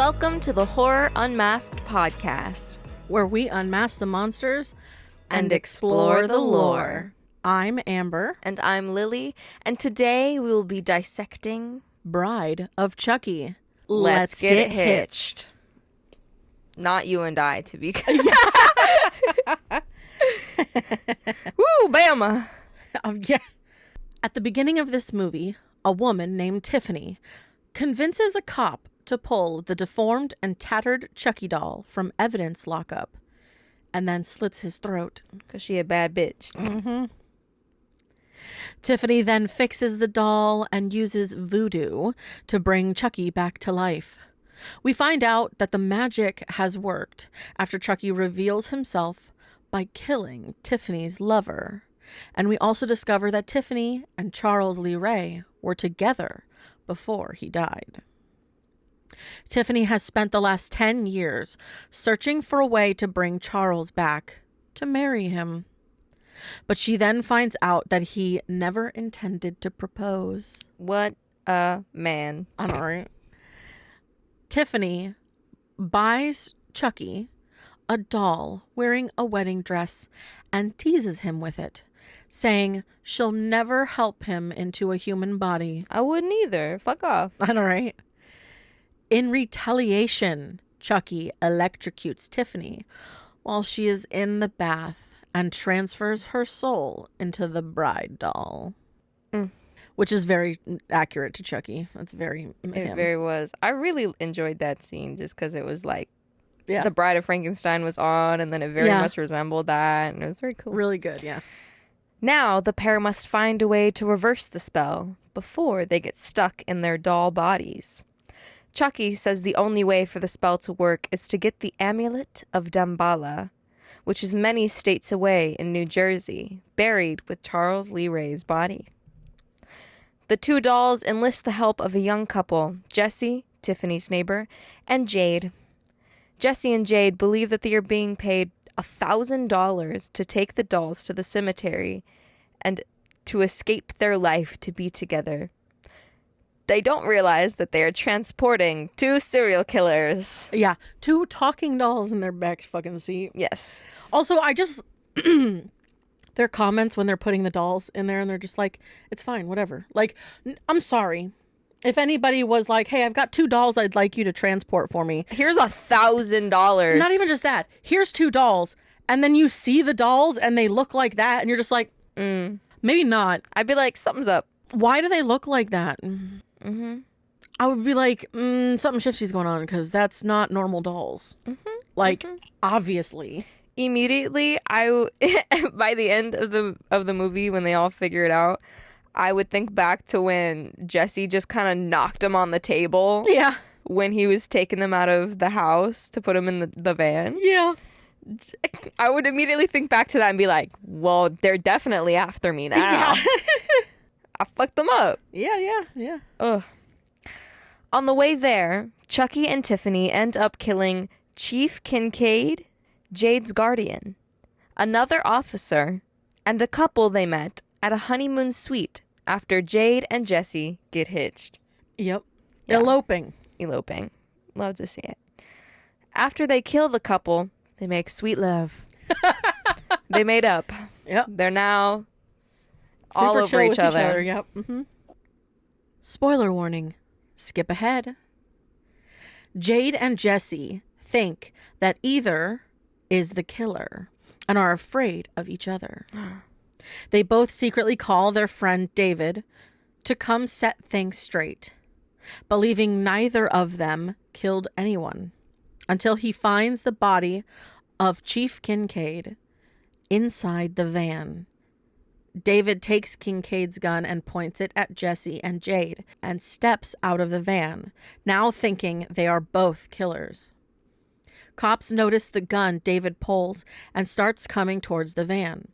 Welcome to the Horror Unmasked podcast, where we unmask the monsters and explore the lore. I'm Amber. And I'm Lily, and today we will be dissecting Bride of Chucky. Let's get it hitched. Not you and I, to be clear. Woo, Bama! Yeah. At the beginning of this movie, a woman named Tiffany convinces a cop to pull the deformed and tattered Chucky doll from evidence lockup and then slits his throat. Because she a bad bitch. Mm-hmm. Tiffany then fixes the doll and uses voodoo to bring Chucky back to life. We find out that the magic has worked after Chucky reveals himself by killing Tiffany's lover. And we also discover that Tiffany and Charles Lee Ray were together before he died. Tiffany has spent the last 10 years searching for a way to bring Charles back to marry him. But she then finds out that he never intended to propose. What a man. I know, right? Tiffany buys Chucky a doll wearing a wedding dress and teases him with it, saying she'll never help him into a human body. I wouldn't either. Fuck off. I know, right? In retaliation, Chucky electrocutes Tiffany while she is in the bath and transfers her soul into the bride doll. Which is very accurate to Chucky. That's very him. It very was. I really enjoyed that scene just because it was like, yeah, the Bride of Frankenstein was on, and then it very much resembled that, and it was very cool. Really good, yeah. Now, the pair must find a way to reverse the spell before they get stuck in their doll bodies. Chucky says the only way for the spell to work is to get the Amulet of Damballa, which is many states away in New Jersey, buried with Charles Lee Ray's body. The two dolls enlist the help of a young couple, Jesse, Tiffany's neighbor, and Jade. Jesse and Jade believe that they are being paid $1,000 to take the dolls to the cemetery and to escape their life to be together. They don't realize that they are transporting two serial killers. Yeah, two talking dolls in their back fucking seat. Yes. Also, I just... their comments when they're putting the dolls in there and they're just like, it's fine, whatever. Like, I'm sorry. If anybody was like, hey, I've got two dolls I'd like you to transport for me. Here's $1,000. Not even just that. Here's two dolls. And then you see the dolls and they look like that. And you're just like, maybe not. I'd be like, something's up. Why do they look like that? Mm-hmm. I would be like, something shifty's going on because that's not normal dolls. Obviously. Immediately, by the end of the movie, when they all figure it out, I would think back to when Jesse just kind of knocked him on the table. Yeah. When he was taking them out of the house to put him in the van. Yeah. I would immediately think back to that and be like, well, they're definitely after me now. Yeah. I fucked them up. Yeah. Ugh. On the way there, Chucky and Tiffany end up killing Chief Kincaid, Jade's guardian, another officer, and a couple they met at a honeymoon suite after Jade and Jesse get hitched. Yep. Yeah. Eloping. Love to see it. After they kill the couple, they make sweet love. They made up. Yep. They're now super all over each other. Yep. Mm-hmm. Spoiler warning. Skip ahead. Jade and Jesse think that either is the killer and are afraid of each other. They both secretly call their friend David to come set things straight, believing neither of them killed anyone until he finds the body of Chief Kincaid inside the van. David takes Kincaid's gun and points it at Jesse and Jade and steps out of the van, now thinking they are both killers. Cops notice the gun David pulls and starts coming towards the van.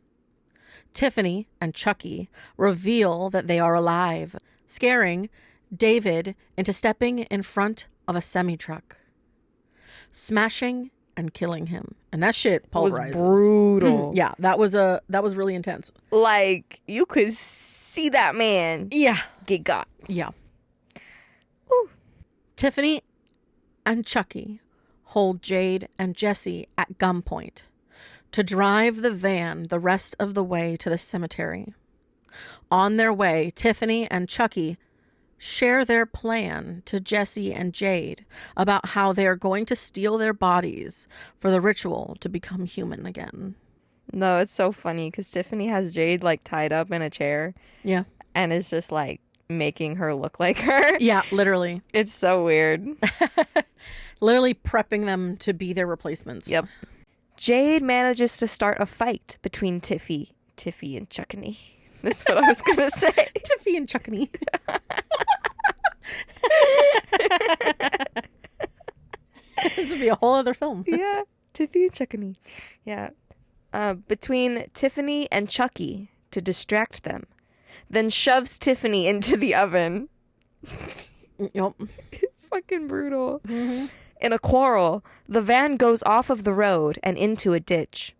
Tiffany and Chucky reveal that they are alive, scaring David into stepping in front of a semi-truck, smashing and killing him. And that shit pulverizes. Was brutal. Yeah, that was really intense. Like, you could see that man get got. Yeah. Ooh. Tiffany and Chucky hold Jade and Jesse at gunpoint to drive the van the rest of the way to the cemetery. On their way, Tiffany and Chucky share their plan to Jesse and Jade about how they are going to steal their bodies for the ritual to become human again. No, it's so funny because Tiffany has Jade like tied up in a chair. Yeah. And is just like making her look like her. Yeah, literally. It's so weird. Literally prepping them to be their replacements. Yep. Jade manages to start a fight between Tiffy and Chuckany. That's what I was going to say. Tiffy and Chuckany. This would be a whole other film. Yeah, Tiffy and Chuckany. Yeah. Between Tiffany and Chucky to distract them. Then shoves Tiffany into the oven. Yep. Fucking brutal. Mm-hmm. In a quarrel, the van goes off of the road and into a ditch.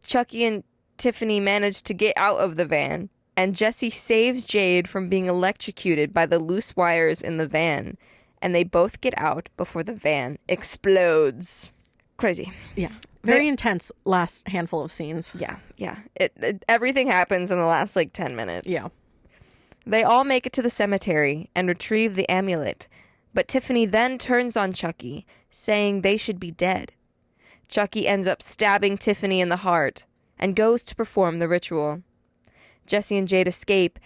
Chucky and Tiffany manage to get out of the van, and Jesse saves Jade from being electrocuted by the loose wires in the van, and they both get out before the van explodes. Crazy. Yeah. Very intense last handful of scenes. Yeah. Everything happens in the last, 10 minutes. Yeah. They all make it to the cemetery and retrieve the amulet, but Tiffany then turns on Chucky, saying they should be dead. Chucky ends up stabbing Tiffany in the heart and goes to perform the ritual. Jesse and Jade escape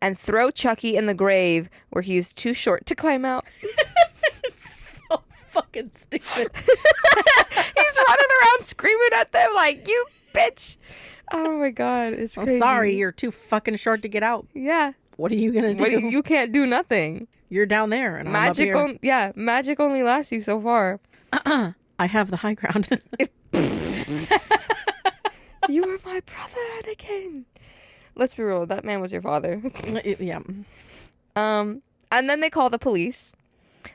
and throw Chucky in the grave where he is too short to climb out. So fucking stupid. He's running around screaming at them like, you bitch. Oh my God, it's crazy. I'm sorry, you're too fucking short to get out. Yeah. What are you gonna do? You can't do nothing. You're down there and Magic I'm up here. Magic only lasts you so far. I have the high ground. You were my brother, Anakin. Let's be real, that man was your father. Yeah. And then they call the police.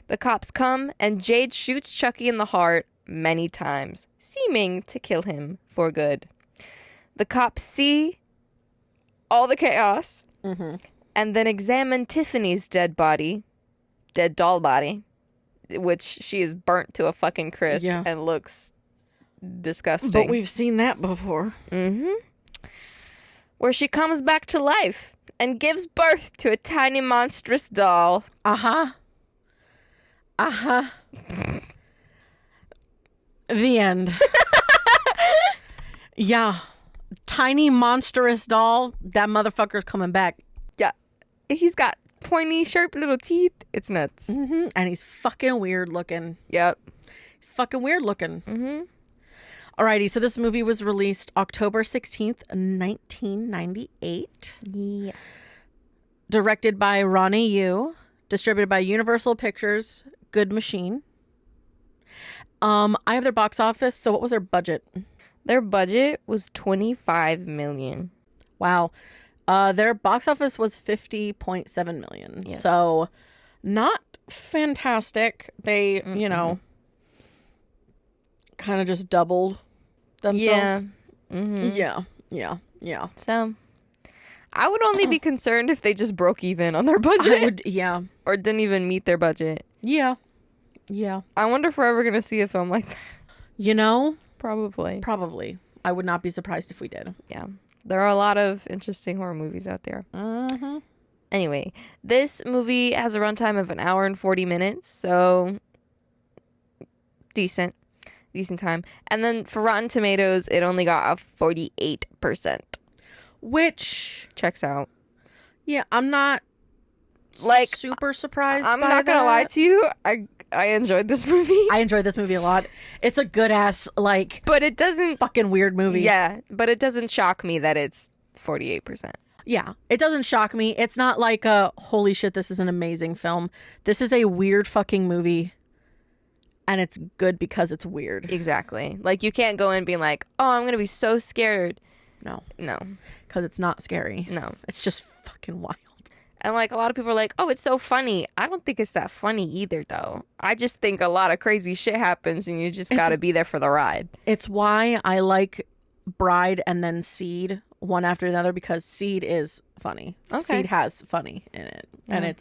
The cops come and Jade shoots Chucky in the heart many times, seeming to kill him for good. The cops see all the chaos and then examine Tiffany's dead doll body, which she is burnt to a fucking crisp and looks disgusting. But we've seen that before. Where she comes back to life and gives birth to a tiny monstrous doll. The end. Yeah. Tiny monstrous doll. That motherfucker's coming back. Yeah. He's got pointy, sharp little teeth. It's nuts. And he's fucking weird looking. Yep. He's fucking weird looking. Alrighty, so this movie was released October 16th, 1998. Yeah. Directed by Ronnie Yu. Distributed by Universal Pictures. Good Machine. I have their box office. So what was their budget? Their budget was $25 million. Wow. Their box office was $50.7 million. Yes. So not fantastic. They, kind of just doubled themselves. Yeah. Yeah. So I would only be concerned if they just broke even on their budget. Yeah. Or didn't even meet their budget. Yeah. I wonder if we're ever going to see a film like that. Probably. I would not be surprised if we did. Yeah. There are a lot of interesting horror movies out there. Anyway, this movie has a runtime of 1 hour and 40 minutes, so decent time. And then for Rotten Tomatoes, it only got a 48%. Which checks out. Yeah, I'm not super surprised. I'm not gonna lie to you. I enjoyed this movie. I enjoyed this movie a lot. It's a good ass but it doesn't fucking weird movie. Yeah, but it doesn't shock me that it's 48%. Yeah, it doesn't shock me. It's not like holy shit, this is an amazing film. This is a weird fucking movie. And it's good because it's weird. Exactly. You can't go in being like, oh, I'm gonna be so scared. No. Because it's not scary. No. It's just fucking wild. And a lot of people are like, oh, it's so funny. I don't think it's that funny either, though. I just think a lot of crazy shit happens and you just gotta be there for the ride. It's why I like Bride and then Seed one after another, because Seed is funny. Okay. Seed has funny in it. And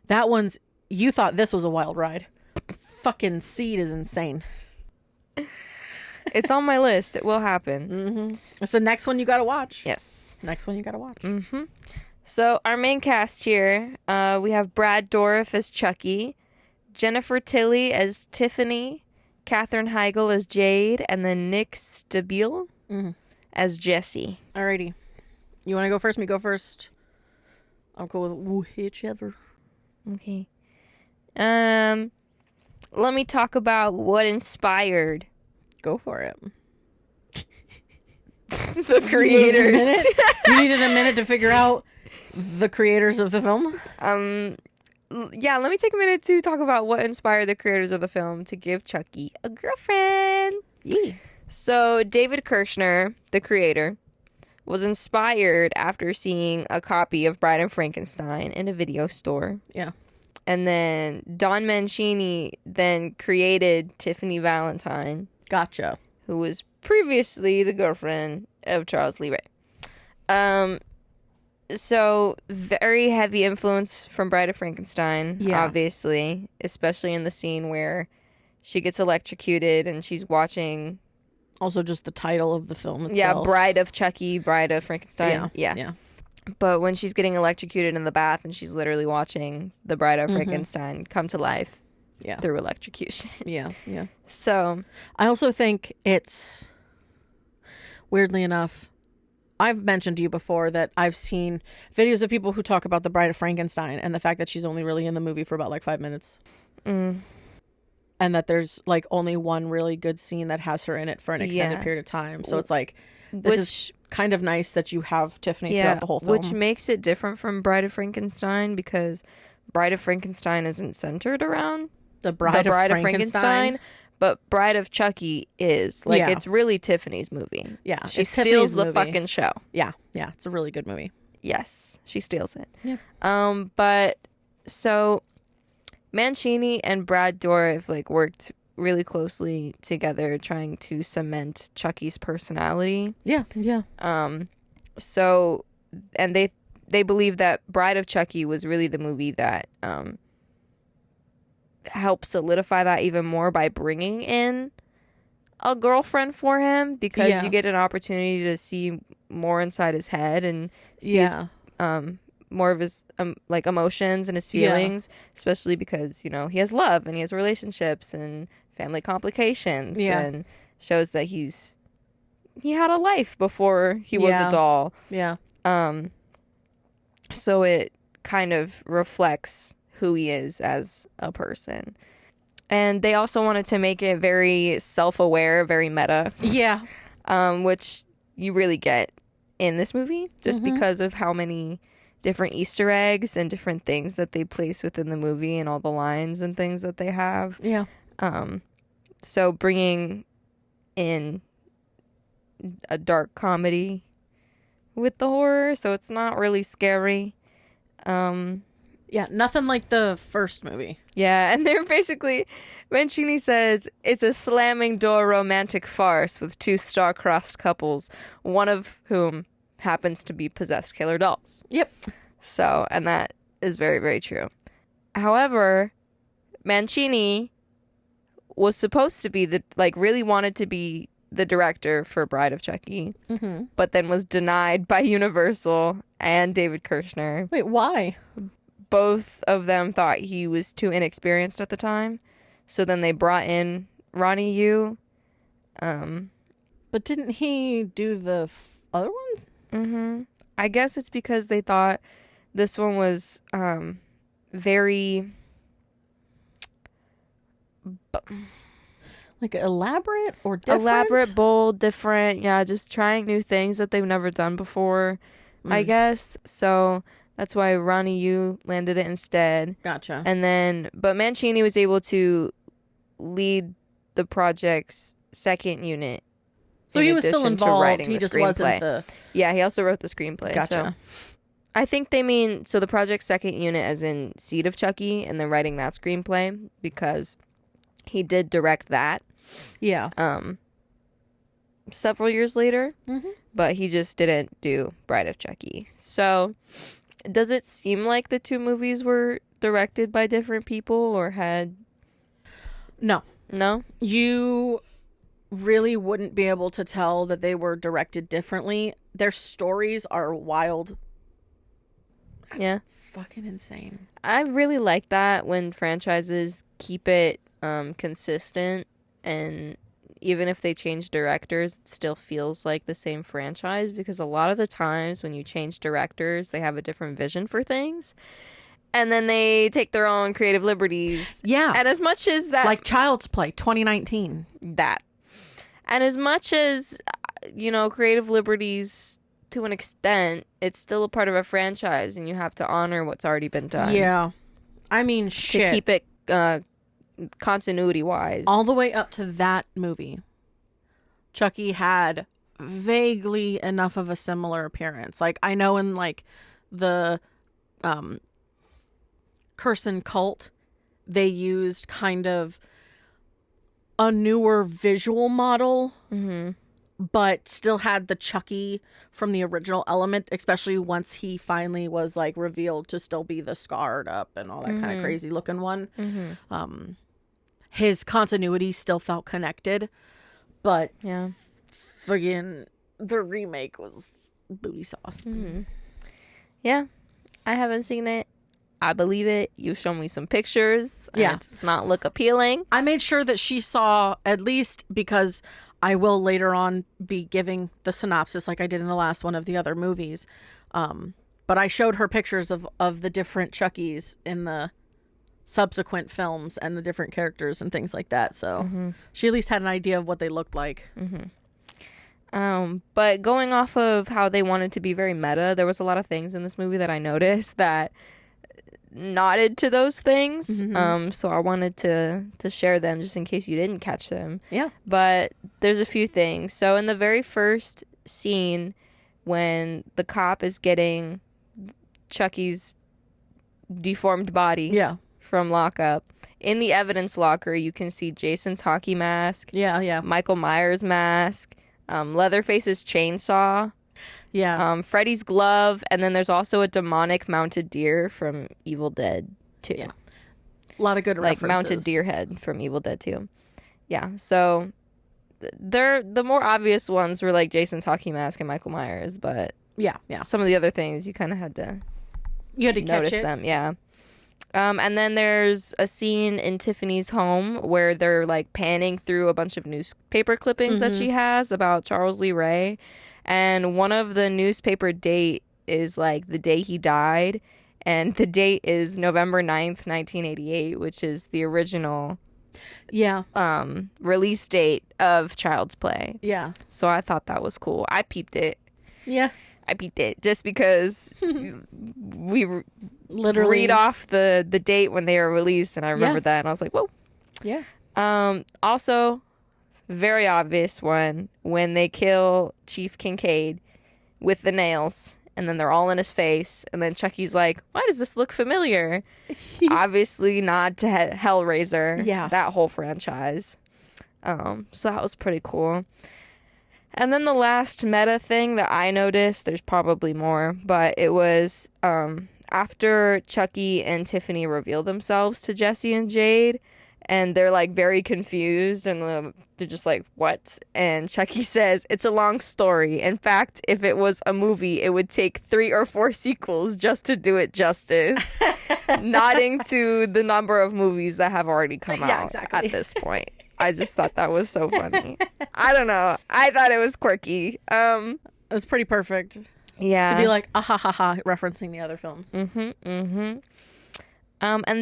that one's, you thought this was a wild ride. fucking seed is insane. It's on my list. It will happen. Mm-hmm. It's the next one you gotta watch. Yes. Next one you gotta watch. Mm-hmm. So our main cast here, we have Brad Dourif as Chucky, Jennifer Tilly as Tiffany, Katherine Heigl as Jade, and then Nick Stabile as Jesse. Alrighty. You want to go first? Me go first? I'm cool with whichever. Okay. Let me talk about what inspired Go for it. the creators. You needed a minute to figure out the creators of the film? Yeah, let me take a minute to talk about what inspired the creators of the film to give Chucky a girlfriend. Yeah. So, David Kirshner, the creator, was inspired after seeing a copy of Bride of Frankenstein in a video store. Yeah. And then Don Mancini then created Tiffany Valentine, Gotcha. who was previously the girlfriend of Charles Lee Ray. So very heavy influence from Bride of Frankenstein, obviously, especially in the scene where she gets electrocuted and she's watching. Also, just the title of the film itself. Yeah, Bride of Chucky, Bride of Frankenstein. Yeah. But when she's getting electrocuted in the bath and she's literally watching the Bride of Frankenstein come to life through electrocution. Yeah. So I also think it's, weirdly enough, I've mentioned to you before that I've seen videos of people who talk about the Bride of Frankenstein and the fact that she's only really in the movie for about like 5 minutes. And that there's like only one really good scene that has her in it for an extended period of time. So it's like, this is kind of nice that you have Tiffany throughout the whole film. Which makes it different from Bride of Frankenstein because Bride of Frankenstein isn't centered around the Bride of Frankenstein. But Bride of Chucky is. Like, it's really Tiffany's movie. Yeah. She steals the fucking show. Yeah. It's a really good movie. Yes. She steals it. Yeah. But, so, Mancini and Brad Dourif, like, worked really closely together trying to cement Chucky's personality. Yeah. So, and they believe that Bride of Chucky was really the movie that helped solidify that even more by bringing in a girlfriend for him because you get an opportunity to see more inside his head and see his, more of his like emotions and his feelings, especially because, you know, he has love and he has relationships and family complications and shows that he had a life before he was a doll. So it kind of reflects who he is as a person. And they also wanted to make it very self-aware, very meta. Yeah. Which you really get in this movie just because of how many different Easter eggs and different things that they place within the movie and all the lines and things that they have. Yeah. So bringing in a dark comedy with the horror, so it's not really scary. Yeah, nothing like the first movie. Yeah, and they're basically, Mancini says, it's a slamming door romantic farce with two star-crossed couples, one of whom happens to be possessed killer dolls. Yep. So, and that is very, very true. However, Mancini was supposed to be really wanted to be the director for Bride of Chucky, but then was denied by Universal and David Kirshner. Wait, why? Both of them thought he was too inexperienced at the time. So then they brought in Ronnie Yu. But didn't he do the other one? I guess it's because they thought this one was very... like elaborate or different? Elaborate, bold, different. Yeah, just trying new things that they've never done before, I guess. So... that's why Ronnie Yu landed it instead. Gotcha. And then, but Mancini was able to lead the project's second unit. So he was still involved. He just wasn't the... Yeah, he also wrote the screenplay. Gotcha. So I think they mean, so the project's second unit as in Seed of Chucky and then writing that screenplay because he did direct that. Yeah. Several years later. But he just didn't do Bride of Chucky. So... does it seem like the two movies were directed by different people or had... No. No? You really wouldn't be able to tell that they were directed differently. Their stories are wild. Yeah. Fucking insane. I really like that when franchises keep it consistent, and even if they change directors, it still feels like the same franchise, because a lot of the times when you change directors, they have a different vision for things. And then they take their own creative liberties. Yeah. And as much as that... Like Child's Play 2019. That. And as much as, creative liberties, to an extent, it's still a part of a franchise, and you have to honor what's already been done. Yeah. I mean, shit. To keep it continuity-wise. All the way up to that movie, Chucky had vaguely enough of a similar appearance. Like, I know in, like, the Curse and Cult, they used kind of a newer visual model, but still had the Chucky from the original element, especially once he finally was, like, revealed to still be the scarred up and all that kind of crazy looking one. His continuity still felt connected, but friggin' the remake was booty sauce. Yeah, I haven't seen it. I believe it. You show me some pictures. And it does not look appealing. I made sure that she saw, at least, because I will later on be giving the synopsis like I did in the last one of the other movies. But I showed her pictures of the different Chuckies in the subsequent films and the different characters and things like that. So she at least had an idea of what they looked like. But going off of how they wanted to be very meta, there was a lot of things in this movie that I noticed that nodded to those things. So I wanted to share them just in case you didn't catch them. Yeah. But there's a few things. So in the very first scene, when the cop is getting Chucky's deformed body from lockup, in the evidence locker, you can see Jason's hockey mask. Yeah. Michael Myers' mask. Leatherface's chainsaw. Yeah. Freddy's glove, and then there's also a demonic mounted deer from Evil Dead 2. Yeah. A lot of good references. Like mounted deer head from Evil Dead 2. Yeah, so the more obvious ones were like Jason's hockey mask and Michael Myers, but yeah. some of the other things you kind of had to notice catch them. Yeah. And then there's a scene in Tiffany's home where they're like panning through a bunch of newspaper clippings that she has about Charles Lee Ray. And one of the newspaper date is like the day he died. And the date is November 9th, 1988, which is the original release date of Child's Play. Yeah. So I thought that was cool. I peeped it. Yeah. I peeped it just because we literally read off the date when they were released, and I remember that, and I was like, whoa. Yeah. Also, very obvious one, when they kill Chief Kincaid with the nails, and then they're all in his face, and then Chucky's like, why does this look familiar? Obviously nod to Hellraiser. Yeah. That whole franchise. So that was pretty cool. And then the last meta thing that I noticed, there's probably more, but it was after Chucky and Tiffany reveal themselves to Jesse and Jade, and they're like very confused, and they're just like, what? And Chucky says, it's a long story. In fact, if it was a movie, it would take 3 or 4 sequels just to do it justice. Nodding to the number of movies that have already come out at this point. I just thought that was so funny. I don't know. I thought it was quirky. It was pretty perfect. Yeah. To be like, ah ha ha ha, referencing the other films. And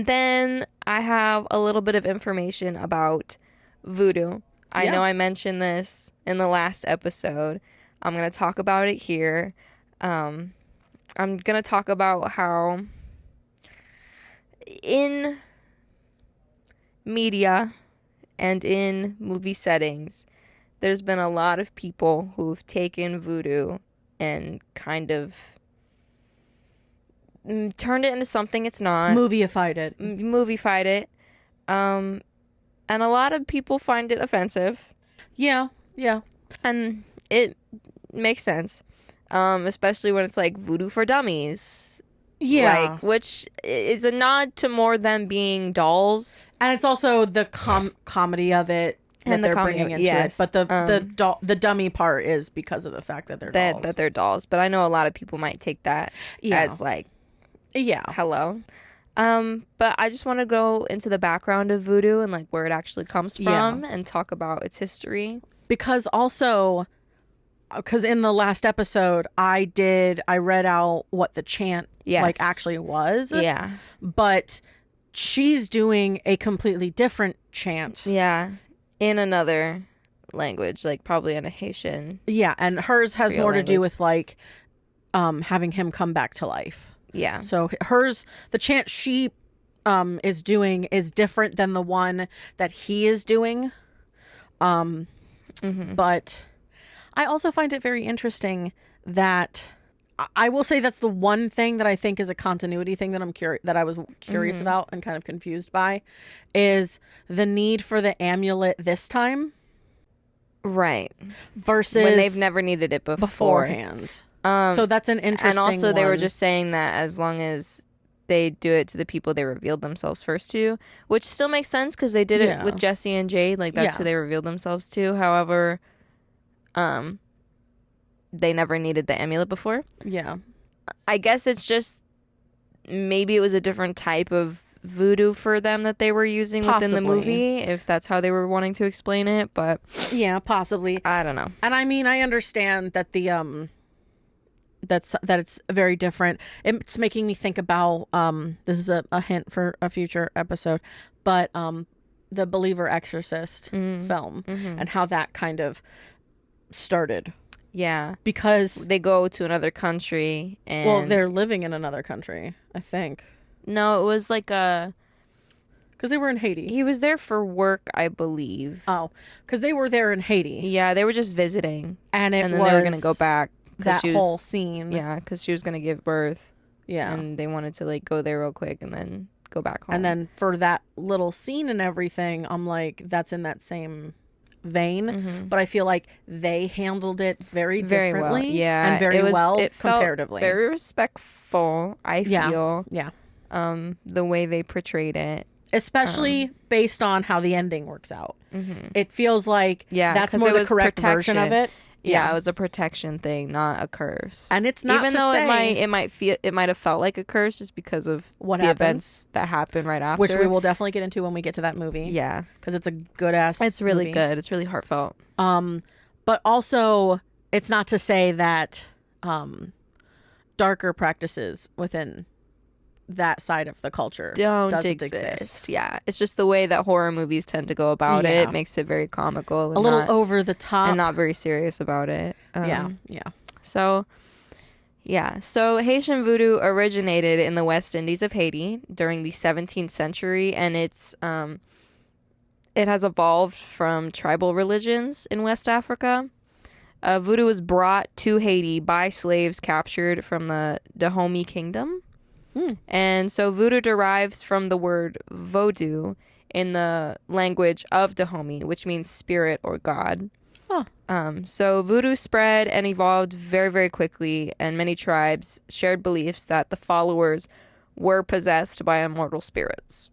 then I have a little bit of information about voodoo. I know I mentioned this in the last episode. I'm going to talk about it here. I'm going to talk about how in media and in movie settings, there's been a lot of people who've taken voodoo and kind of turned it into something it's not. Movie-ified it. And a lot of people find it offensive. Yeah. And it makes sense. Especially when it's like voodoo for dummies. Yeah. Like, which is a nod to more them being dolls. And it's also the comedy of it that And the they're comedy bringing of- into yes, it. But the dummy part is because of the fact that they're dolls. that they're dolls. But I know a lot of people might take that Yeah. as like, Yeah. hello. But I just want to go into the background of voodoo and like where it actually comes from and talk about its history. Because in the last episode, I read out what the chant like actually was. Yeah. But she's doing a completely different chant. Yeah. In another language, like probably in a Haitian. Yeah, and hers has Creole more to do language. with like having him come back to life. Yeah. So the chant she is doing is different than the one that he is doing. But I also find it very interesting that I will say that's the one thing that I think is a continuity thing that I was curious about and kind of confused by is the need for the amulet this time. Right. Versus when they've never needed it beforehand. So that's an interesting and also they were one. just saying that as long as they do it to the people they revealed themselves first to, which still makes sense because they did it with Jesse and Jade, like that's who they revealed themselves to. However, they never needed the amulet before. Yeah. I guess it's just maybe it was a different type of voodoo for them that they were using within the movie, if that's how they were wanting to explain it. But yeah, possibly. I don't know. And I mean, I understand that the that it's very different. It's making me think about this is a hint for a future episode, but the Believer Exorcist film and how that kind of started. Yeah, because they go to another country and they're living in another country, I think. No, it was like because they were in Haiti. He was there for work, I believe. Oh, because they were there in Haiti. Yeah, they were just visiting, and then they were gonna go back. That whole scene. Yeah, because she was gonna give birth. Yeah, and they wanted to like go there real quick and then go back home. And then for that little scene and everything, I'm like, that's in that same vein, but I feel like they handled it very differently, well. Yeah, and very well it comparatively. Felt very respectful, I feel. Yeah. The way they portrayed it, especially based on how the ending works out, it feels like that's more the correct version of it. Yeah, it was a protection thing, not a curse. And it's not even to though say, it might have felt like a curse just because of what the events that happened right after, which we will definitely get into when we get to that movie. Yeah, because it's a good ass. It's really movie. good. It's really heartfelt. But also it's not to say that darker practices within that side of the culture doesn't exist. Yeah, it's just the way that horror movies tend to go about it. It makes it very comical, and a little over the top, and not very serious about it. Yeah. So Haitian voodoo originated in the West Indies of Haiti during the 17th century, and it has evolved from tribal religions in West Africa. Voodoo was brought to Haiti by slaves captured from the Dahomey Kingdom. And so voodoo derives from the word vaudou in the language of Dahomey, which means spirit or God. So voodoo spread and evolved very, very quickly, and many tribes shared beliefs that the followers were possessed by immortal spirits.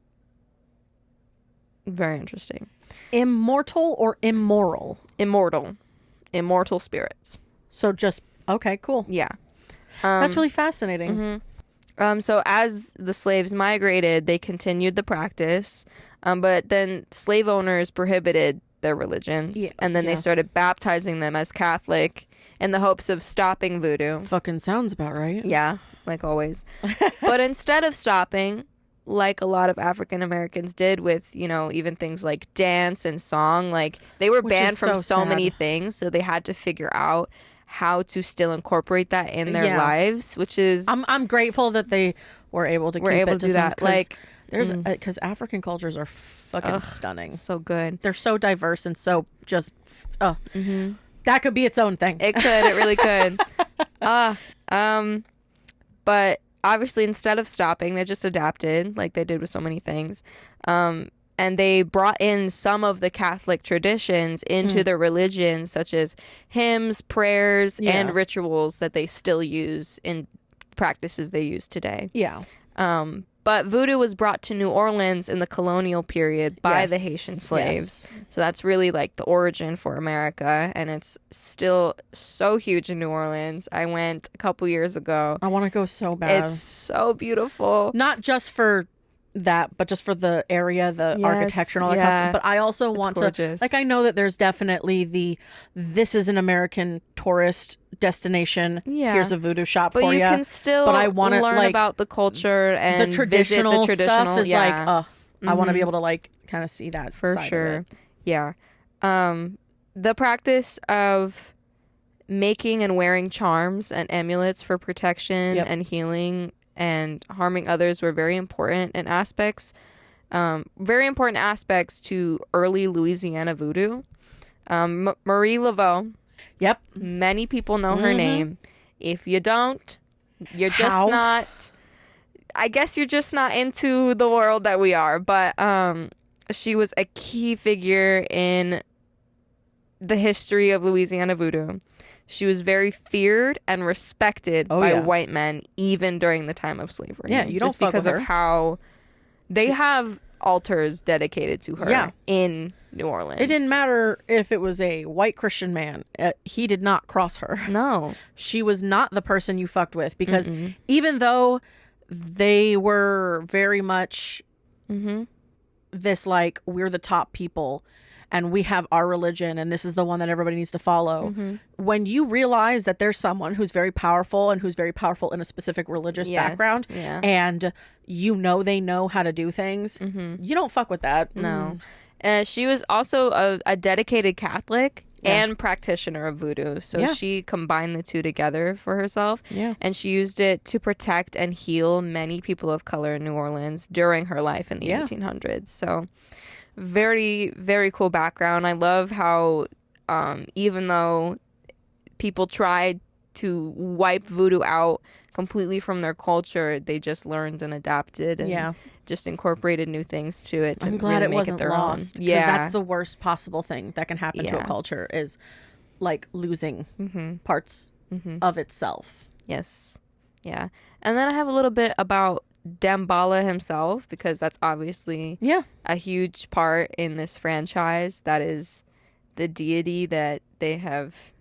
Very interesting. Immortal or immoral? Immortal. Immortal spirits. So just, okay, cool. Yeah. That's really fascinating. So as the slaves migrated, they continued the practice, but then slave owners prohibited their religions, and then they started baptizing them as Catholic in the hopes of stopping voodoo. Fucking sounds about right. Yeah, like always. But instead of stopping, like a lot of African Americans did with, even things like dance and song, like they were banned from so many things, so they had to figure out how to still incorporate that in their lives, which is I'm grateful that they were able to do that. Like there's because African cultures are fucking stunning, so good. They're so diverse and so just that could be its own thing. It really could. But obviously instead of stopping, they just adapted like they did with so many things. And they brought in some of the Catholic traditions into their religion, such as hymns, prayers, and rituals that they still use in practices they use today. Yeah. But voodoo was brought to New Orleans in the colonial period by the Yes, Haitian slaves. yes. So that's really like the origin for America. And it's still so huge in New Orleans. I went a couple years ago. I want to go so bad. It's so beautiful. Not just for that, but just for the area, the Yes, architecture and all that yeah. kind of stuff. But I also want gorgeous. to, like, I know that there's definitely this is an American tourist destination. Yeah. Here's a voodoo shop But for you you. can still But I wanna, learn like, about the culture and the traditional, visit the traditional stuff is yeah. like, I want to be able to like kind of see that For side sure. of it. Yeah. The practice of making and wearing charms and amulets for protection Yep. and healing and harming others were very important aspects to early Louisiana voodoo. Marie Laveau, Yep. many people know her name. If you don't, you're just How? not, I guess you're just not into the world that we are. But she was a key figure in the history of Louisiana voodoo. She was very feared and respected by yeah. white men, even during the time of slavery. Yeah, you don't just fuck because with of her. how they have altars dedicated to her Yeah. in New Orleans. It didn't matter if it was a white Christian man. He did not cross her. No. She was not the person you fucked with, because even though they were very much this, like, we're the top people and we have our religion and this is the one that everybody needs to follow. When you realize that there's someone who's very powerful and who's very powerful in a specific religious Yes, background, yeah. and you know they know how to do things, you don't fuck with that. No. She was also a dedicated Catholic and practitioner of voodoo. So Yeah. she combined the two together for herself. Yeah. And she used it to protect and heal many people of color in New Orleans during her life in the 1800s. So very, very cool background. I love how even though people tried to wipe voodoo out completely from their culture, they just learned and adapted and just incorporated new things to it to I'm glad really it make wasn't it their lost. own. 'Cause that's the worst possible thing that can happen to a Yeah. culture, is like losing parts of itself. Yes. Yeah. And then I have a little bit about Damballa himself, because that's obviously a huge part in this franchise. That is the deity that they have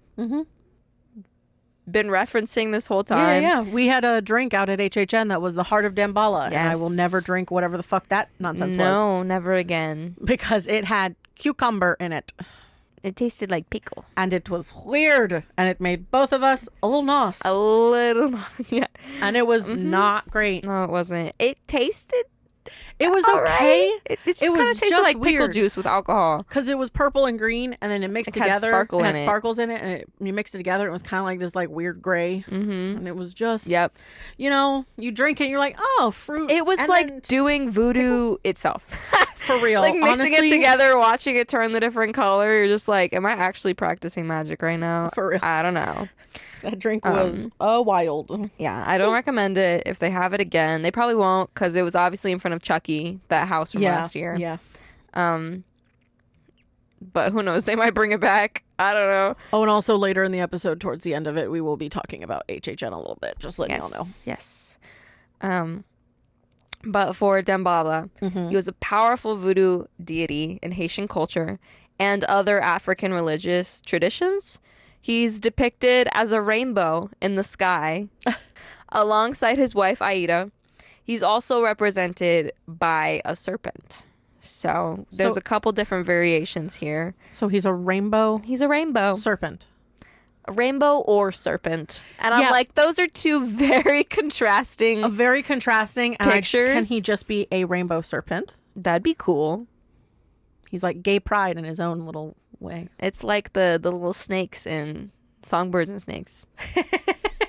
been referencing this whole time. Yeah. We had a drink out at HHN that was the Heart of Damballa, and I will Yes. never drink whatever the fuck that nonsense was, No, never again. because it had cucumber in it, It tasted like pickle. and it was weird, and it made both of us a little nauseous, A little, yeah. and it was not great. No, it wasn't. It tasted It was all okay. right. It just It kind of was tasted just like pickle weird. juice with alcohol. Because it was purple and green, and then it mixed It had together. sparkle It in had it. sparkles in it, and you mixed it together. It was kind of like this, like, weird gray, and it was just, Yep. you know, you drink it, and you're like, oh, fruit. It was and like then doing voodoo itself. for real, Like mixing honestly, it together, watching it turn the different color. You're just like, am I actually practicing magic right now? For real. I don't know. That drink was wild. Yeah, I don't recommend it. If they have it again, they probably won't, because it was obviously in front of Chucky, that house from last year. Yeah. But who knows? They might bring it back. I don't know. Oh, and also later in the episode, towards the end of it, we will be talking about HHN a little bit. Just letting y'all know. Yes. But for Damballa, he was a powerful voodoo deity in Haitian culture and other African religious traditions. He's depicted as a rainbow in the sky alongside his wife Aida. He's also represented by a serpent. So there's a couple different variations here. So he's a rainbow He's a rainbow. serpent. A rainbow or serpent. And I'm Yeah. like, those are two very contrasting. Very contrasting. And Pictures? can he just be a rainbow serpent? That'd be cool. He's like gay pride in his own little way. It's like the little snakes in Songbirds and Snakes.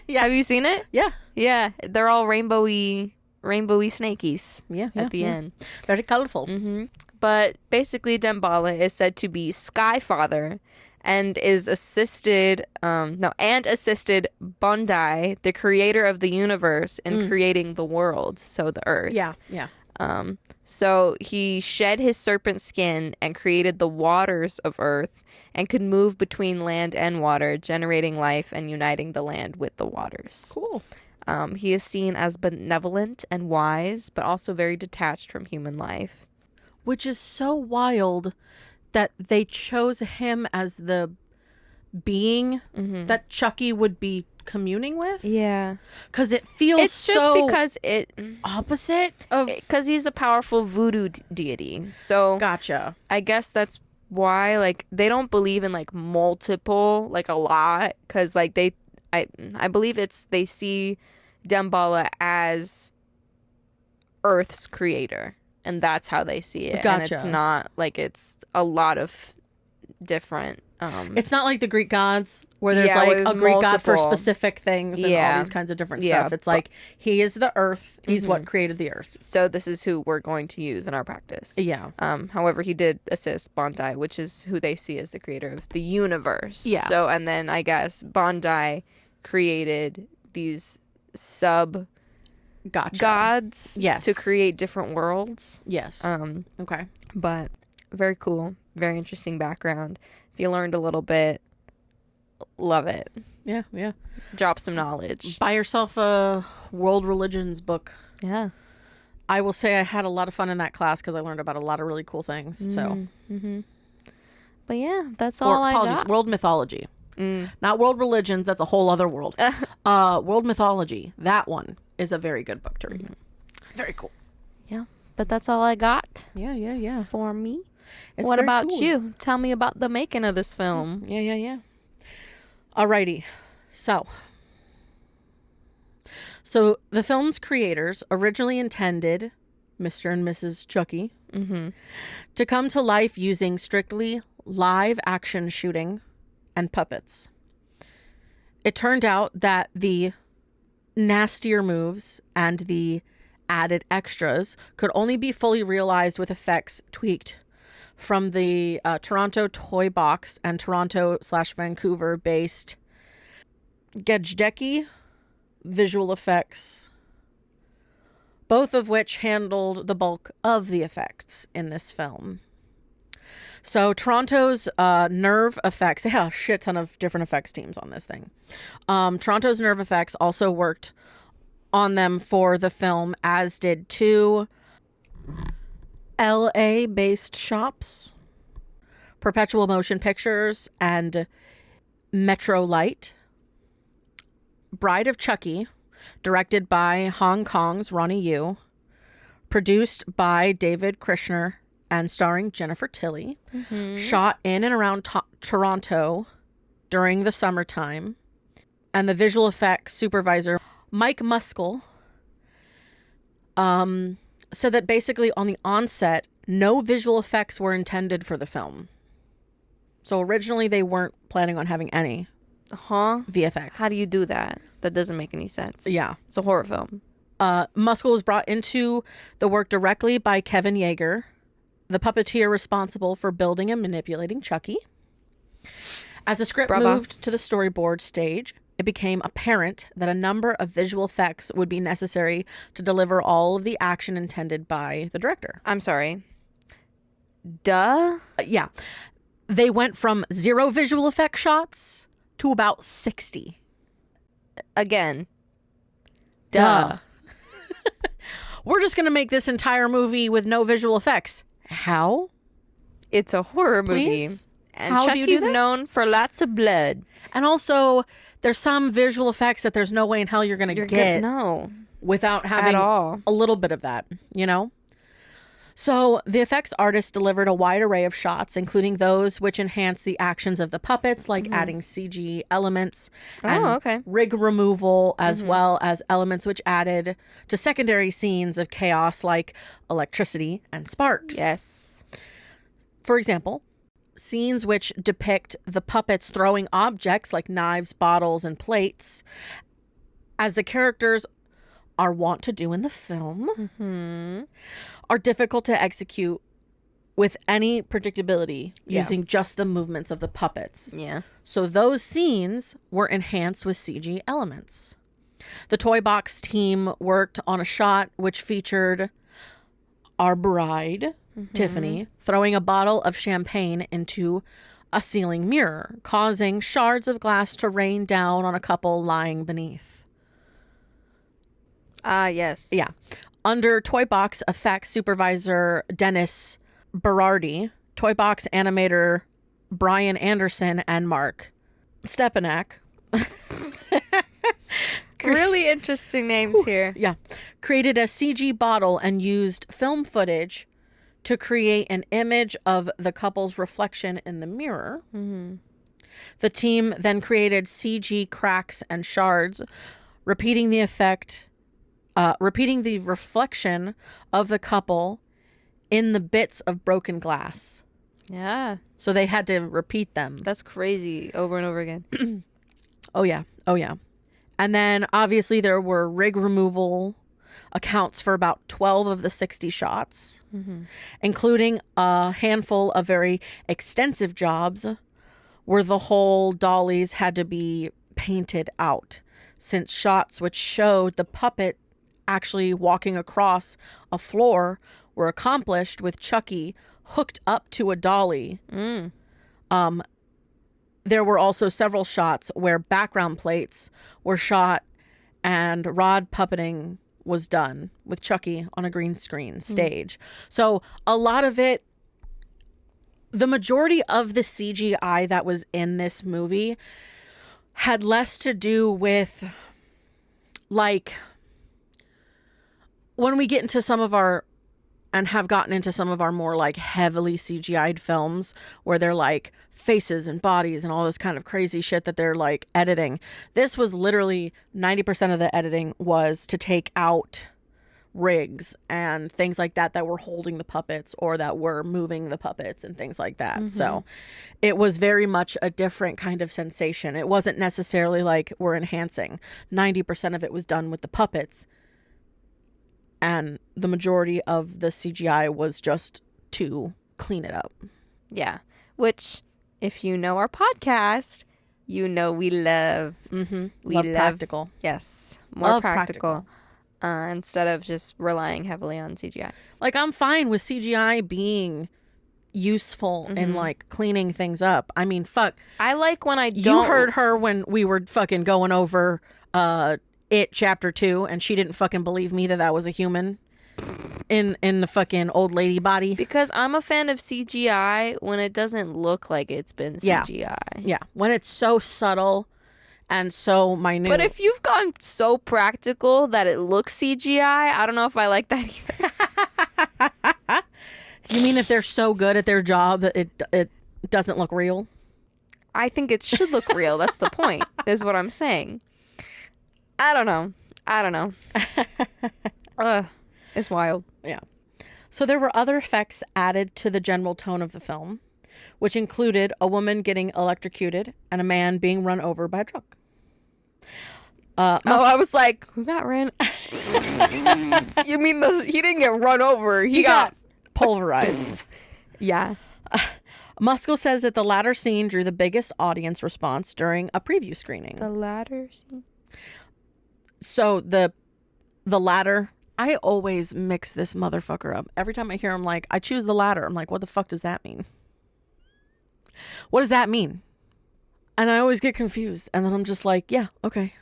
Yeah. Have you seen it? Yeah. Yeah. They're all rainbowy snakies Yeah. at the end. Very colorful. But basically, Damballa is said to be Sky Father and is assisted Bondi, the creator of the universe, in creating the world, so the earth. Yeah. Yeah. So he shed his serpent skin and created the waters of earth and could move between land and water, generating life and uniting the land with the waters. Cool. He is seen as benevolent and wise, but also very detached from human life. Which is so wild that they chose him as the being that Chucky would be communing with. Yeah. Because it feels It's just so because opposite of... because he's a powerful voodoo deity. So Gotcha. I guess that's why, like, they don't believe in, like, multiple, like, a lot. Because, like, I believe they see Damballa as Earth's creator. And that's how they see it. Gotcha. And it's not, like, it's a lot of different... It's not like the Greek gods where there's Yeah, like where there's a Greek god for multiple. specific things and all Yeah. these kinds of different Yeah, stuff. It's like he is the earth. He's what created the earth. So this is who we're going to use in our practice. Yeah. However, he did assist Bandai, which is who they see as the creator of the universe. Yeah. So, and then I guess Bandai created these sub Gotcha. gods Yes. to create different worlds. Yes. Okay. But very cool, very interesting background. If you learned a little bit, love it. Yeah. Yeah. Drop some knowledge. Buy yourself a world religions book. Yeah. I will say I had a lot of fun in that class because I learned about a lot of really cool things. So, But yeah, that's or all I apologies, got. world mythology, not world religions. That's a whole other world. World mythology. That one is a very good book to read. Very cool. Yeah, but that's all I got Yeah. Yeah. Yeah. for me. It's What very about cool. you? Tell me about the making of this film. Yeah, yeah, yeah. Alrighty. So the film's creators originally intended Mr. and Mrs. Chucky to come to life using strictly live action shooting and puppets. It turned out that the nastier moves and the added extras could only be fully realized with effects tweaked from the Toronto Toy Box and Toronto/Vancouver based Gedjeki visual effects, both of which handled the bulk of the effects in this film. So Toronto's Nerve Effects, they had a shit ton of different effects teams on this thing. Toronto's Nerve Effects also worked on them for the film, as did two LA-based shops, Perpetual Motion Pictures and Metro Light. Bride of Chucky, directed by Hong Kong's Ronnie Yu, produced by David Krishner and starring Jennifer Tilly, shot in and around Toronto during the summertime, and the visual effects supervisor, Mike Muskell, said that basically on the onset, no visual effects were intended for the film. So originally they weren't planning on having any VFX. How do you do that? That doesn't make any sense. Yeah. It's a horror film. Muskell was brought into the work directly by Kevin Yeager, the puppeteer responsible for building and manipulating Chucky. As the script moved to the storyboard stage, it became apparent that a number of visual effects would be necessary to deliver all of the action intended by the director. I'm sorry. Duh? Yeah. They went from 0 visual effect shots to about 60. Again. Duh. We're just going to make this entire movie with no visual effects. How? It's a horror movie. Please? And How do you do Chucky's that? known for lots of blood. And also, there's some visual effects that there's no way in hell you're going to get No. without having At all. a little bit of that, you know? So the effects artist delivered a wide array of shots, including those which enhance the actions of the puppets, like adding CG elements and rig removal, as well as elements which added to secondary scenes of chaos, like electricity and sparks. Yes. For example, scenes which depict the puppets throwing objects like knives, bottles, and plates, as the characters are wont to do in the film, are difficult to execute with any predictability using just the movements of the puppets. Yeah. So those scenes were enhanced with CG elements. The Toy Box team worked on a shot which featured our bride, Tiffany, throwing a bottle of champagne into a ceiling mirror, causing shards of glass to rain down on a couple lying beneath. Yes. Yeah. Under Toy Box effects supervisor Dennis Berardi, Toy Box animator Brian Anderson, and Mark Stepanek. Really interesting names here. Yeah. Created a CG bottle and used film footage to create an image of the couple's reflection in the mirror. Mm-hmm. The team then created CG cracks and shards, repeating the reflection of the couple in the bits of broken glass. Yeah. So they had to repeat them. That's crazy over and over again. Oh, yeah. Oh, yeah. And then obviously there were rig removal accounts for about 12 of the 60 shots, including a handful of very extensive jobs where the whole dollies had to be painted out, since shots which showed the puppet actually walking across a floor were accomplished with Chucky hooked up to a dolly. There were also several shots where background plates were shot and rod puppeting was done with Chucky on a green screen stage. So a lot of it, the majority of the CGI that was in this movie had less to do with, like, when we get into some of our, and have gotten into some of our more like heavily CGI'd films where they're like faces and bodies and all this kind of crazy shit that they're like editing. This was literally 90% of the editing was to take out rigs and things like that that were holding the puppets or that were moving the puppets and things like that. So it was very much a different kind of sensation. It wasn't necessarily like we're enhancing. 90% of it was done with the puppets. And the majority of the CGI was just to clean it up. Yeah. Which, if you know our podcast, you know we love. Mm-hmm. We love practical. Yes. More Love practical. Instead of just relying heavily on CGI. Like, I'm fine with CGI being useful in like cleaning things up. I mean, fuck. I like when I don't. You heard her when we were fucking going over It Chapter 2, and she didn't fucking believe me that that was a human in the fucking old lady body. Because I'm a fan of CGI when it doesn't look like it's been CGI. Yeah, when it's so subtle and so minute. But if you've gone so practical that it looks CGI, I don't know if I like that either. You mean if they're so good at their job that it doesn't look real? I think it should look real. That's the point, is what I'm saying. I don't know. It's wild. Yeah. So there were other effects added to the general tone of the film, which included a woman getting electrocuted and a man being run over by a truck. I was like, who got ran? You mean he didn't get run over. He got pulverized. Yeah. Muskell says that the latter scene drew the biggest audience response during a preview screening. The latter scene? So the latter, I always mix this motherfucker up. Every time I hear him like, I choose the latter. I'm like, what the fuck does that mean? What does that mean? And I always get confused. And then I'm just like, yeah, okay,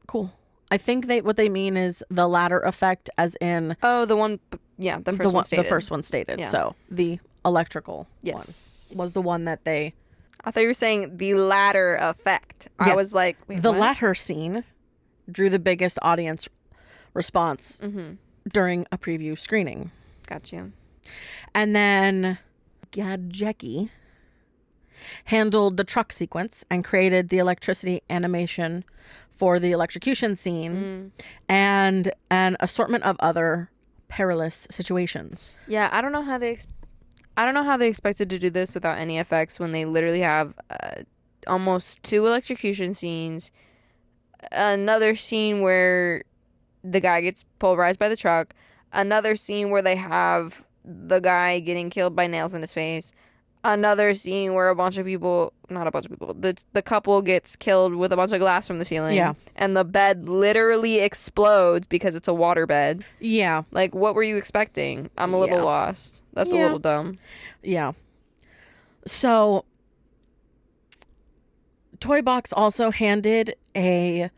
cool. I think what they mean is the ladder effect, as in the one, yeah, the first one stated. The first one stated. Yeah. So the electrical one was the one that they. I thought you were saying the ladder effect. Yeah. I was like, wait, the what? latter scene drew the biggest audience response during a preview screening. Gotcha. And then Gadjecki handled the truck sequence and created the electricity animation for the electrocution scene and an assortment of other perilous situations. Yeah, I don't know how they expected to do this without any effects when they literally have almost 2 electrocution scenes, another scene where the guy gets pulverized by the truck, another scene where they have the guy getting killed by nails in his face, another scene where the couple gets killed with a bunch of glass from the ceiling, and the bed literally explodes because it's a water bed. Yeah. Like, what were you expecting? I'm a little lost. That's a little dumb. Yeah. So Toy Box also handed a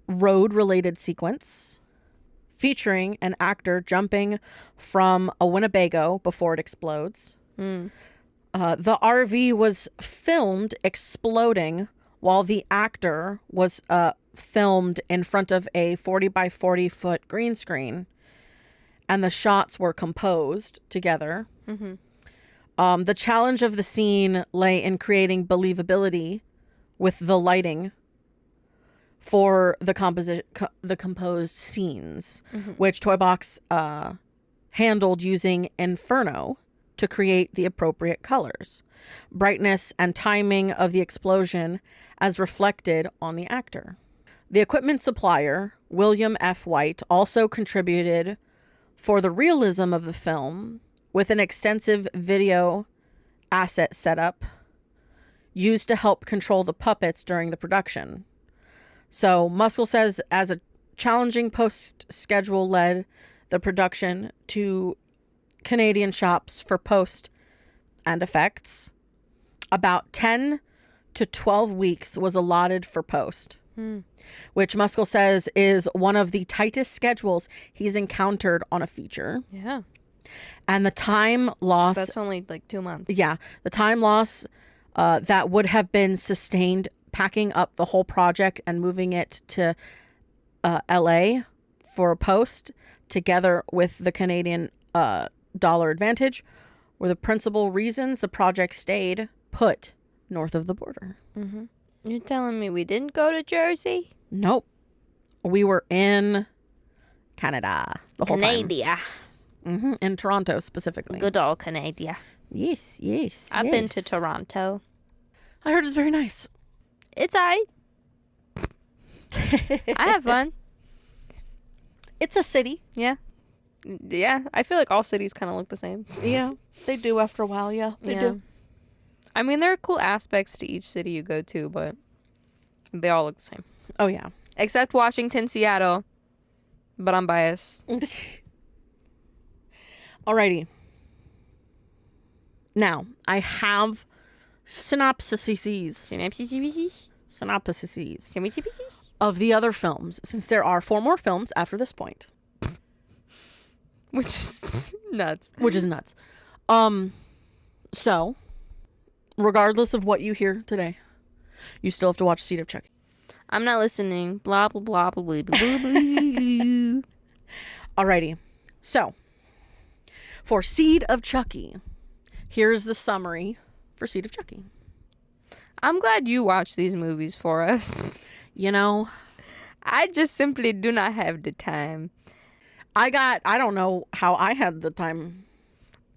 road-related sequence featuring an actor jumping from a Winnebago before it explodes. The RV was filmed exploding while the actor was filmed in front of a 40 by 40 foot green screen, and the shots were composed together. The challenge of the scene lay in creating believability with the lighting for the composed scenes, which Toy Box handled using Inferno to create the appropriate colors, brightness, and timing of the explosion as reflected on the actor. The equipment supplier, William F. White, also contributed for the realism of the film with an extensive video asset setup used to help control the puppets during the production. So Muskell says, as a challenging post schedule led the production to Canadian shops for post and effects, about 10 to 12 weeks was allotted for post, which Muskell says is one of the tightest schedules he's encountered on a feature. Yeah. And the time loss... That's only like 2 months. Yeah. The time loss that would have been sustained packing up the whole project and moving it to LA for a post, together with the Canadian dollar advantage, were the principal reasons the project stayed put north of the border. You're telling me we didn't go to Jersey? Nope. We were in Canada the whole time. Canada. In Toronto specifically. Good old Canada. Yes. I've been to Toronto. I heard it's very nice. It's alright. I have fun. It's a city. Yeah. Yeah, I feel like all cities kind of look the same. Yeah, they do after a while. Yeah, they do. I mean, there are cool aspects to each city you go to, but they all look the same. Oh, yeah. Except Washington, Seattle. But I'm biased. Alrighty. Now, I have synopsises of the other films, since there are 4 more films after this point. Which is nuts. Which is nuts. So, regardless of what you hear today, you still have to watch Seed of Chucky. I'm not listening. Blah, blah, blah, blah, blah, blah, blah. Alrighty. So, for Seed of Chucky, here's the summary for Seed of Chucky. I'm glad you watched these movies for us. You know, I just simply do not have the time. I don't know how I had the time.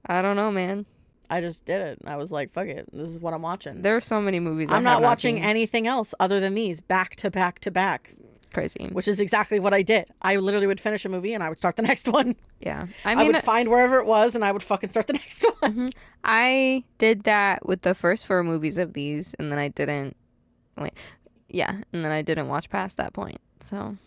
I don't know, man. I just did it. I was like, fuck it. This is what I'm watching. There are so many movies I'm not watching seen. anything else other than these back to back to back. Crazy. Which is exactly what I did. I literally would finish a movie and I would start the next one. Yeah. I would find wherever it was and I would fucking start the next one. I did that with the first 4 movies of these, and then I didn't. And then I didn't watch past that point. So,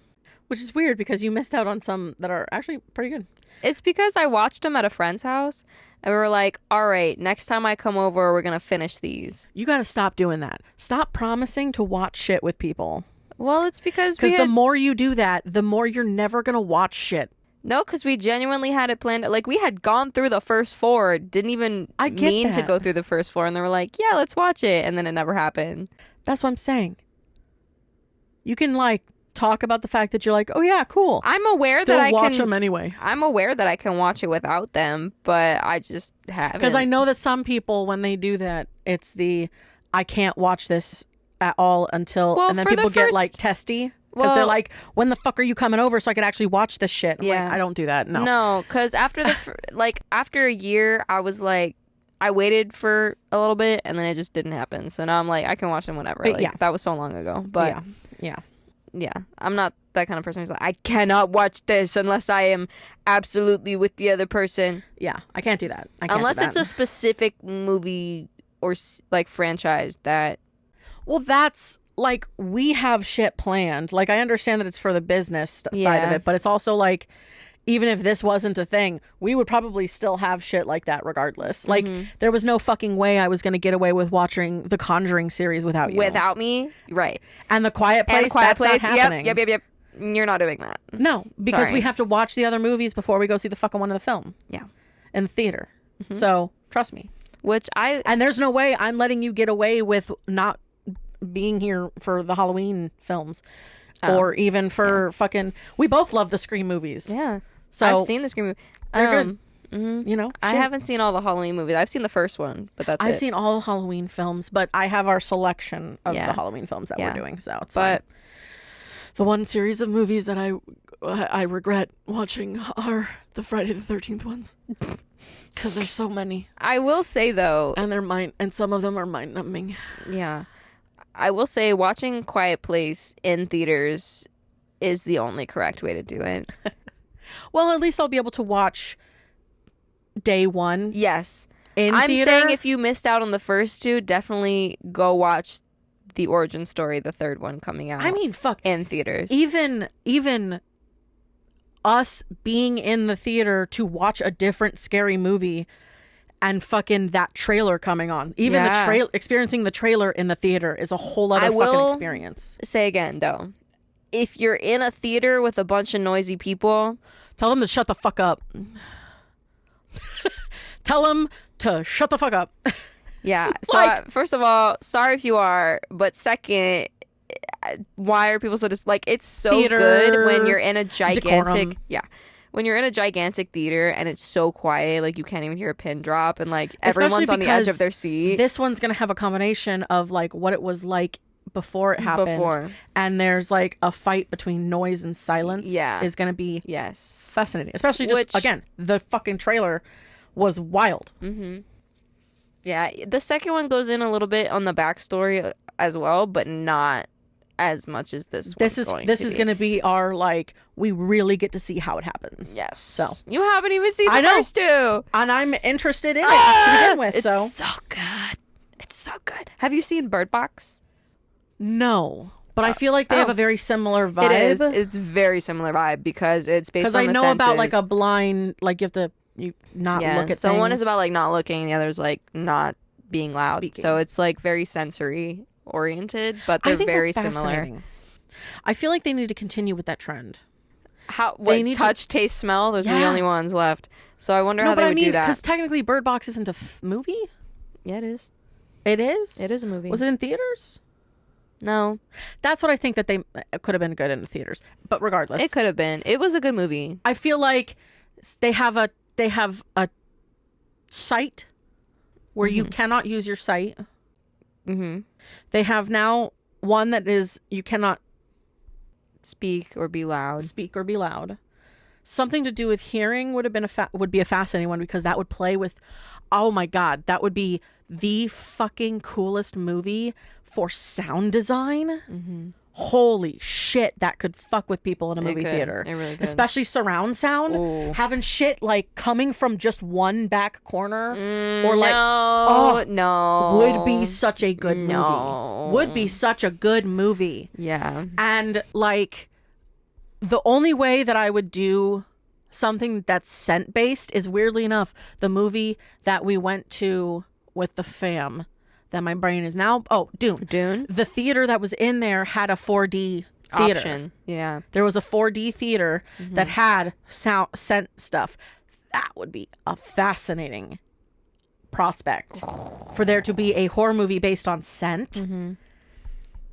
which is weird because you missed out on some that are actually pretty good. It's because I watched them at a friend's house, and we were like, all right, next time I come over, we're gonna finish these. You gotta stop doing that. Stop promising to watch shit with people. Well, it's because the more you do that, the more you're never gonna watch shit. No, because we genuinely had it planned. Like, we had gone through the first 4, didn't even mean to go through the first 4, and they were like, yeah, let's watch it, and then it never happened. That's what I'm saying. You can, like, talk about the fact that you're like, oh yeah, cool. I'm aware Still that I watch can them anyway. I'm aware that I can watch it without them, but I just haven't. Because I know that some people, when they do that, it's I can't watch this at all until, and then people get like testy. Because they're like, when the fuck are you coming over so I could actually watch this shit? I'm like, I don't do that. No, because after after a year, I was like, I waited for a little bit and then it just didn't happen. So now I'm like, I can watch them whenever. That was so long ago. But yeah, I'm not that kind of person who's like, I cannot watch this unless I am absolutely with the other person. Yeah, I can't do that. Unless it's a specific movie or like franchise that. Well, that's like, we have shit planned. Like, I understand that it's for the business side of it, but it's also like, even if this wasn't a thing, we would probably still have shit like that regardless. Like, there was no fucking way I was going to get away with watching the Conjuring series without you. Without me? Right. And The Quiet Place, Not happening. Yep. You're not doing that. No, because Sorry. we have to watch the other movies before we go see the fucking one in the film. Yeah. In the theater. So trust me. And there's no way I'm letting you get away with not being here for the Halloween films. Or even for fucking... We both love the Scream movies. Yeah. So I've seen the Scream movie. They're good. You know? I haven't seen all the Halloween movies. I've seen the first one, but that's I've seen all the Halloween films, but I have our selection of the Halloween films that we're doing. So it's fine. The one series of movies that I regret watching are the Friday the 13th ones. Because there's so many. I will say, though... And some of them are mind-numbing. Yeah. I will say watching Quiet Place in theaters is the only correct way to do it. Well, at least I'll be able to watch day one. Yes. I'm saying if you missed out on the first two, definitely go watch the origin story, the third one coming out. I mean, fuck. In theaters. Even us being in the theater to watch a different scary movie and fucking that trailer coming on. Even experiencing the trailer in the theater is a whole other fucking experience. Say again, though. If you're in a theater with a bunch of noisy people... Tell them to shut the fuck up. Tell them to shut the fuck up. Yeah. So first of all, sorry if you are. But second, why are people so it's so theater good when you're in a gigantic... Decorum. Yeah. When you're in a gigantic theater and it's so quiet, like you can't even hear a pin drop and like everyone's on the edge of their seat. This one's going to have a combination of like what it was like before it happened. And there's like a fight between noise and silence. Yeah. Is going to be fascinating. Especially just, again, the fucking trailer was wild. Mm-hmm. Yeah. The second one goes in a little bit on the backstory as well, but not as much as this one. This is going to be our, like, we really get to see how it happens. Yes. So you haven't even seen the first two. And I'm interested in it to begin with. It's so good. It's so good. Have you seen Bird Box? No. But I feel like they have a very similar vibe. It is. It's very similar vibe because it's based on the senses. Because I know about, like, a blind, like, you have to not look at so things. One is about, like, not looking. The other's, like, not being loud. Speaking. So it's, like, very sensory oriented, but they're very similar. I feel like they need to continue with that trend. They need touch, taste, smell. Those are the only ones left. So I wonder how they would do that. Because technically, Bird Box isn't a movie. Yeah, it is. It is. It is a movie. Was it in theaters? No. That's what I think that they could have been good in the theaters. But regardless, it could have been. It was a good movie. I feel like they have a site where you cannot use your sight. Mm-hmm. They have now one that is you cannot speak or be loud. Something to do with hearing would have been would be a fascinating one because that would play with. Oh my god, that would be the fucking coolest movie for sound design. Mm-hmm. Holy shit, that could fuck with people in a movie theater. It really could. Especially surround sound. Ooh. Having shit like coming from just one back corner or like would be such a good movie. Would be such a good movie. Yeah. And like the only way that I would do something that's scent based is weirdly enough the movie that we went to with the fam. That my brain is now... Oh, Dune. The theater that was in there had a 4D theater. Option. Yeah. There was a 4D theater that had scent stuff. That would be a fascinating prospect. For there to be a horror movie based on scent. Mm-hmm.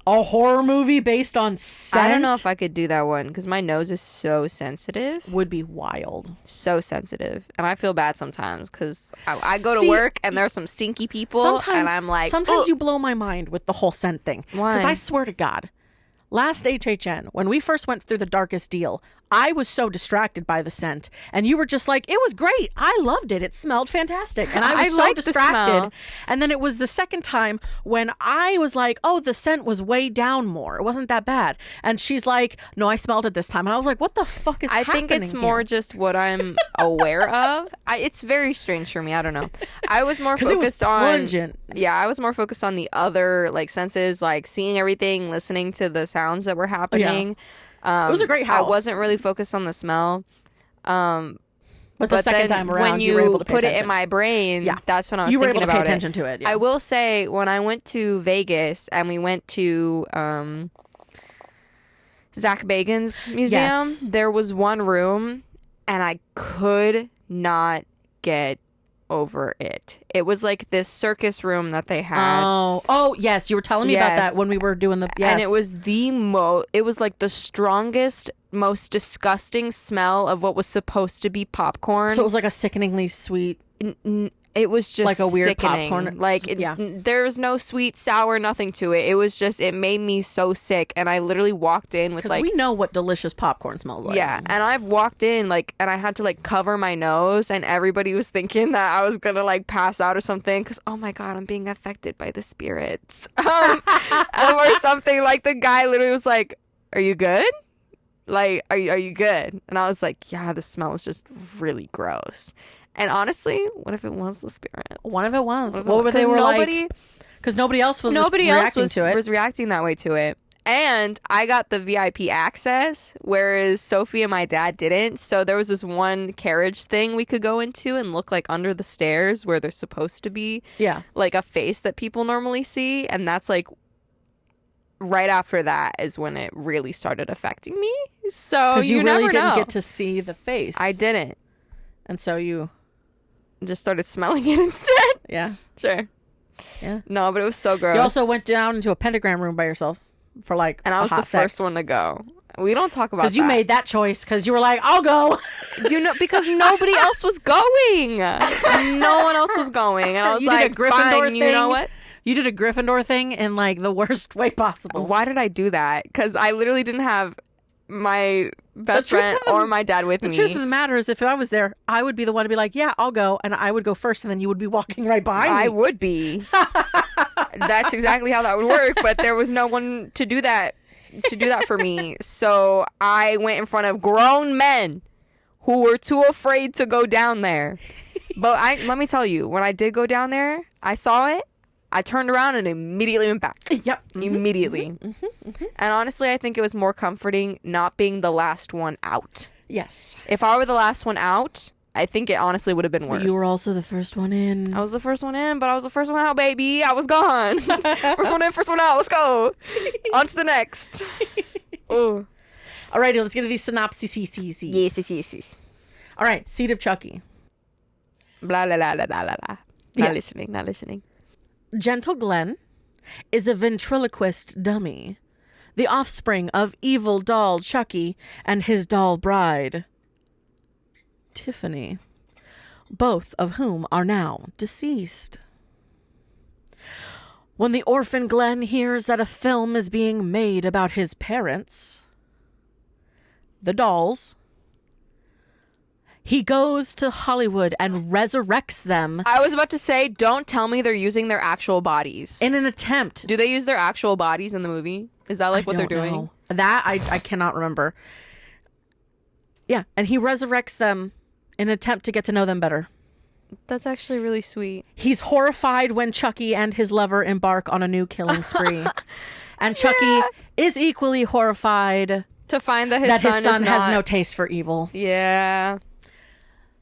A horror movie based on scent? I don't know if I could do that one because my nose is so sensitive. Would be wild. So sensitive. And I feel bad sometimes because I go to work and there's some stinky people and I'm like... Sometimes you blow my mind with the whole scent thing. Why? Because I swear to God, last HHN, when we first went through the darkest deal, I was so distracted by the scent. And you were just like, it was great. I loved it. It smelled fantastic. And I was so distracted. And then it was the second time when I was like, oh, the scent was way down more. It wasn't that bad. And she's like, no, I smelled it this time. And I was like, what the fuck is happening I think it's more just what I'm aware of. It's very strange for me. I don't know. I was more focused on... Yeah, I was more focused on the other like senses, like seeing everything, listening to the sounds that were happening. Yeah. It was a great house. I wasn't really focused on the smell. But the second time around, when you were able to put attention. it in my brain, that's when I was thinking about it. You were able to pay attention to it. Yeah. I will say, when I went to Vegas and we went to Zach Bagans Museum, Yes. there was one room and I could not get over it. It was like this circus room that they had. Oh, yes. You were telling me about Yes. that when we were doing the. Yes. And it was it was like the strongest, most disgusting smell of what was supposed to be popcorn. So it was like a sickeningly sweet. It was just Like a weird sickening. popcorn. Like, Yeah. there was no sweet, sour, nothing to it. It was just, it made me so sick. And I literally walked in with Because we know what delicious popcorn smells like. yeah. And I've walked in, like, and I had to, like, cover my nose. And everybody was thinking that I was going to, like, pass out or something. Because, oh my God, I'm being affected by the spirits. Or something. Like, the guy literally was like, are you good? Like, are you good? And I was like, yeah, the smell is just really gross. And honestly, what if it was the spirit? One of it was. What were they were like? Because nobody else was Was reacting that way to it. And I got the VIP access, whereas Sophie and my dad didn't. So there was this one carriage thing we could go into and look like under the stairs where there's supposed to be like a face that people normally see. And that's like right after that is when it really started affecting me. So you really never didn't know. get to see the face. I didn't. And so you just started smelling it instead. Yeah. Sure. Yeah. No, but it was so gross. You also went down into a pentagram room by yourself for like and I was the first one to go. We don't talk about that. Because you made that choice because you were like, I'll go. Because nobody else was going. No one else was going. And I was You did like, a Gryffindor fine, you know thing? what? You did a Gryffindor thing in like the worst way possible. Why did I do that? Because I literally didn't have my best friend or my dad with me. The truth of the matter is, if I was there, I would be the one to be like, yeah, I'll go. And I would go first, and then you would be walking right behind me. I would be. That's exactly how that would work. But there was no one to do that for me. So I went in front of grown men who were too afraid to go down there. But let me tell you, when I did go down there, I saw it. I turned around and immediately went back. Yep. Immediately. And honestly, I think it was more comforting not being the last one out. Yes. If I were the last one out, I think it honestly would have been worse. But you were also the first one in. I was the first one in, but I was the first one out, baby. I was gone. First one in, first one out. Let's go. On to the next. Ooh. Alrighty, let's get to these synopses. Yes. All right, Seed of Chucky. Blah, blah, blah, blah, blah, blah. Yeah. Not listening. Gentle Glenn is a ventriloquist dummy, the offspring of evil doll Chucky and his doll bride, Tiffany, both of whom are now deceased. When the orphan Glenn hears that a film is being made about his parents, the dolls, he goes to Hollywood and resurrects them I was about to say, don't tell me they're using their actual bodies. in an attempt. Do they use their actual bodies in the movie? Is that like what they're doing? Know. That I cannot remember. Yeah, and he resurrects them in an attempt to get to know them better. That's actually really sweet. He's horrified when Chucky and his lover embark on a new killing spree. And Chucky is equally horrified To find that his son has no taste for evil. Yeah.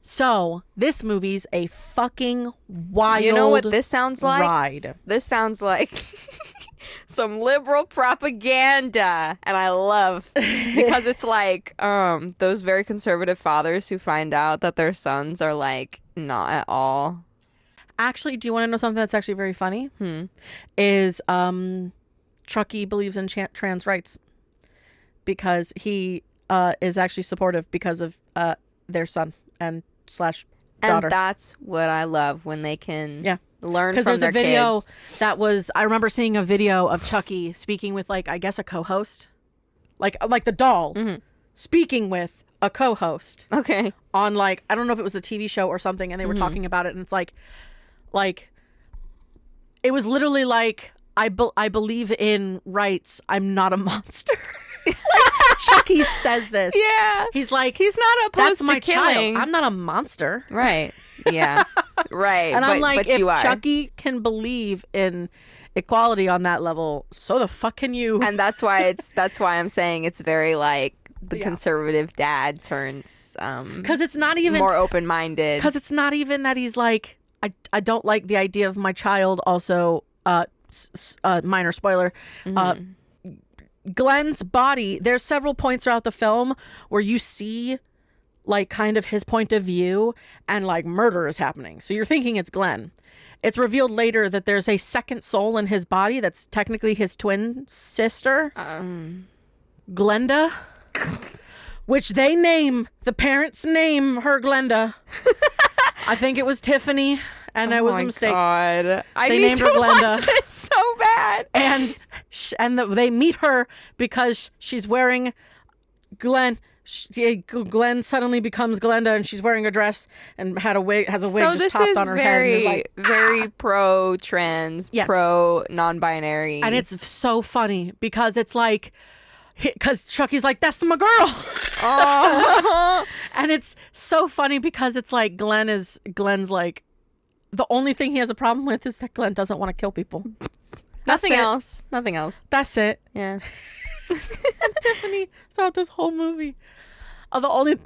So, this movie's a fucking wild You know what this sounds like? ride. This sounds like some liberal propaganda. And I love because it's like those very conservative fathers who find out that their sons are like not at all. Actually, do you want to know something that's actually very funny? Is Chucky believes in trans rights because he is actually supportive because of their son and daughter. And that's what I love when they can learn because from there's their a video kids. that was I remember seeing a video of Chucky speaking with like I guess a co-host, like the doll speaking with a co-host. Okay. On like I don't know if it was a TV show or something, and they were talking about it, and it's like it was literally like I believe in rights. I'm not a monster. Chucky says this. Yeah. He's like, He's not opposed that's my to killing. child. I'm not a monster. Right. Yeah. Right. And I'm like, but if you are. Chucky can believe in equality on that level, so the fuck can you. And that's why I'm saying it's very like the conservative dad turns because it's not even more open-minded. Because it's not even that he's like, I don't like the idea of my child also minor spoiler Glenn's body, there's several points throughout the film where you see like kind of his point of view and like murder is happening. So you're thinking it's Glenn. It's revealed later that there's a second soul in his body that's technically his twin sister, Glenda, which the parents name her Glenda. I think it was Tiffany, and I was a mistake. God. I They need named to her Glenda. watch this so bad. And they meet her because she's wearing Glenn suddenly becomes Glenda, and she's wearing a dress and has a wig just topped on her head. And is like, very pro trans, Yes. pro non-binary, and it's so funny because it's like, because Chucky's like, that's my girl. Oh. And it's so funny because it's like Glenn's like, the only thing he has a problem with is that Glenn doesn't want to kill people. Nothing else. That's it. Yeah. Tiffany throughout this whole movie. The only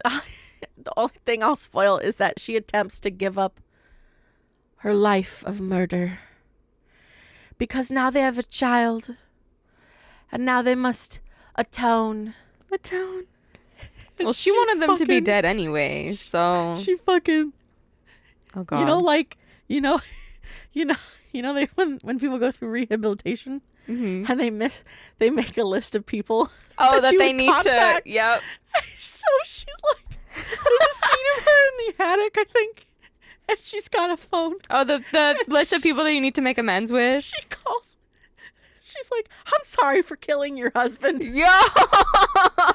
thing I'll spoil is that she attempts to give up her life of murder because now they have a child, and now they must atone. Well, she wanted them to be dead anyway, so She fucking. oh god. They when people go through rehabilitation Mhm. and they make a list of people. that you they would need contact. to. Yep. So she's like, there's a scene of her in the attic, I think, and she's got a phone. Oh, the list of people that you need to make amends with. She calls. She's like, I'm sorry for killing your husband. Yo.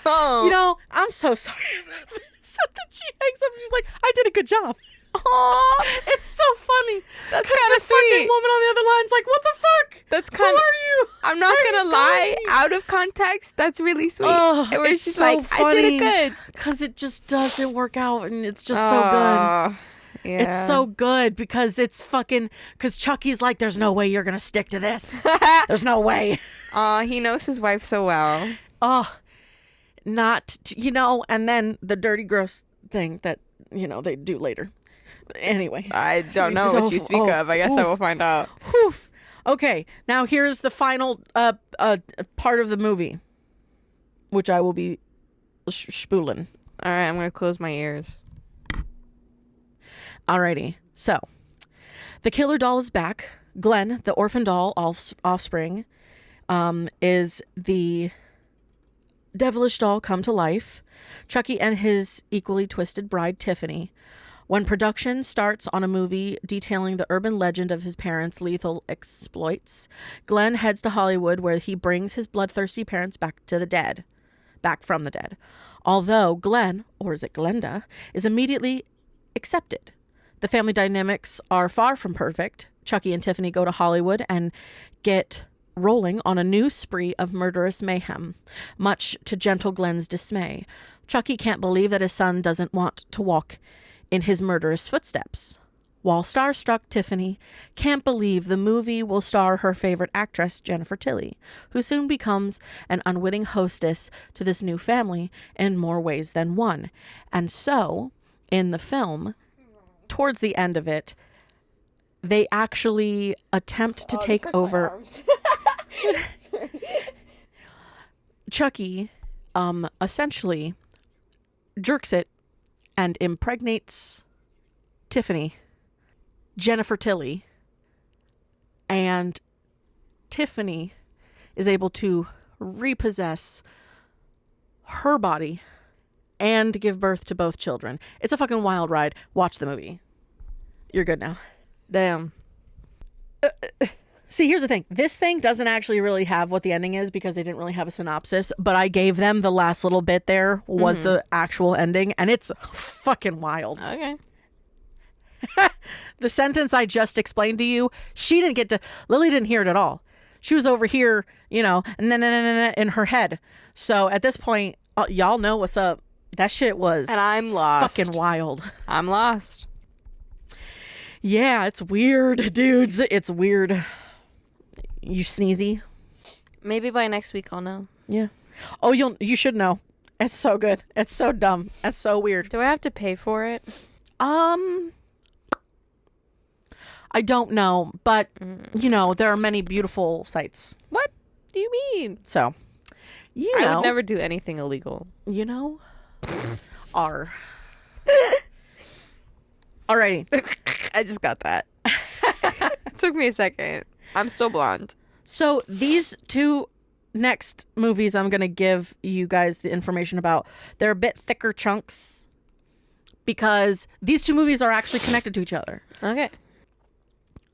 I'm so sorry about this. And then she hangs up and she's like, I did a good job. Aw. It's so funny. That's 'Cause kind of the fucking sweet. woman on the other line's like, what the fuck? That's Who kind of. are you? I'm not Where are gonna you lie. going? Out of context, that's really sweet. Oh, Where it's she's so like, I did funny. it good. Because it just doesn't work out, and it's just so good. Oh, yeah. It's so good because it's fucking, because Chucky's like, there's no way you're gonna stick to this. There's no way. He knows his wife so well. Oh, and then the dirty, gross thing that, they do later. Anyway. I don't know what you speak of. I guess I will find out. Whew. Okay, now here's the final part of the movie, which I will be spooling. All right, I'm gonna close my ears. Alrighty, so the killer doll is back. Glenn, the orphan doll offspring, is the devilish doll come to life. Chucky and his equally twisted bride, Tiffany. When production starts on a movie detailing the urban legend of his parents' lethal exploits, Glenn heads to Hollywood where he brings his bloodthirsty parents back from the dead. Although Glenn, or is it Glenda, is immediately accepted. The family dynamics are far from perfect. Chucky and Tiffany go to Hollywood and get rolling on a new spree of murderous mayhem, much to gentle Glenn's dismay. Chucky can't believe that his son doesn't want to walk in his murderous footsteps, while starstruck Tiffany can't believe the movie will star her favorite actress, Jennifer Tilly, who soon becomes an unwitting hostess to this new family in more ways than one. And so, in the film, towards the end of it, they actually attempt to take over. Chucky essentially jerks it and impregnates Tiffany, Jennifer Tilly, and Tiffany is able to repossess her body and give birth to both children. It's a fucking wild ride. Watch the movie. You're good now. Damn. See, here's the thing. This thing doesn't actually really have what the ending is because they didn't really have a synopsis, but I gave them the last little bit there was the actual ending, and it's fucking wild. Okay. The sentence I just explained to you, Lily didn't hear it at all. She was over here, in her head. So at this point, y'all know what's up. That shit was And I'm lost. fucking wild. I'm lost. Yeah, it's weird, dudes. It's weird. You sneezy? Maybe by next week I'll know. Yeah. Oh, you should know. It's so good. It's so dumb. It's so weird. Do I have to pay for it? I don't know, but there are many beautiful sites. What do you mean? So, You I know. would never do anything illegal. You know? R. Alrighty. I just got that. Took me a second. I'm still blonde. So these two next movies I'm going to give you guys the information about, they're a bit thicker chunks because these two movies are actually connected to each other. Okay.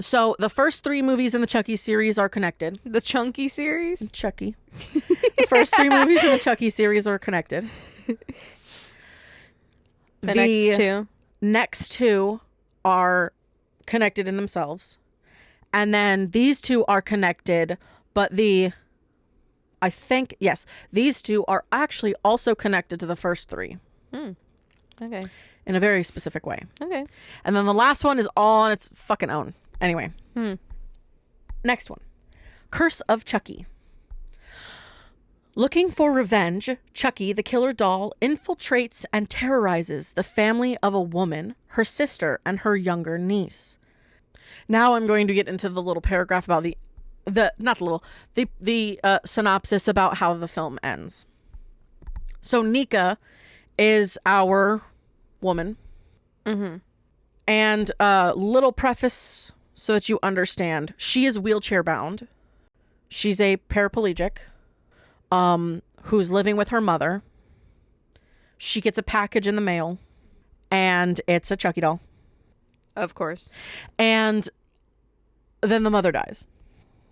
So the first 3 movies in the Chucky series are connected. The Chunky series? Chucky. The first 3 movies in the Chucky series are connected. The next 2? Next 2 are connected in themselves. And then these 2 are connected, but these 2 are actually also connected to the first 3. Okay. In a very specific way. Okay. And then the last one is on its fucking own. Anyway. Next one. Curse of Chucky. Looking for revenge, Chucky, the killer doll, infiltrates and terrorizes the family of a woman, her sister, and her younger niece. Now I'm going to get into the little paragraph about the synopsis about how the film ends. So Nika is our woman. And little preface so that you understand. She is wheelchair bound. She's a paraplegic who's living with her mother. She gets a package in the mail and it's a Chucky doll. Of course. And then the mother dies.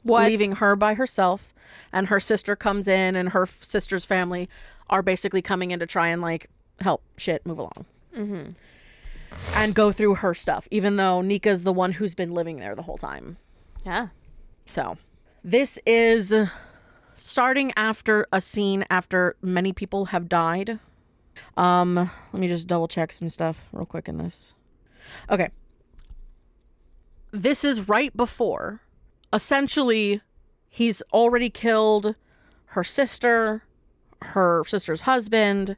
What? Leaving her by herself, and her sister comes in, and her sister's family are basically coming in to try and like help shit move along. And go through her stuff, even though Nika's the one who's been living there the whole time. Yeah. So this is starting after a scene after many people have died. Let me just double check some stuff real quick in this. Okay. This is right before, essentially, he's already killed her sister's husband.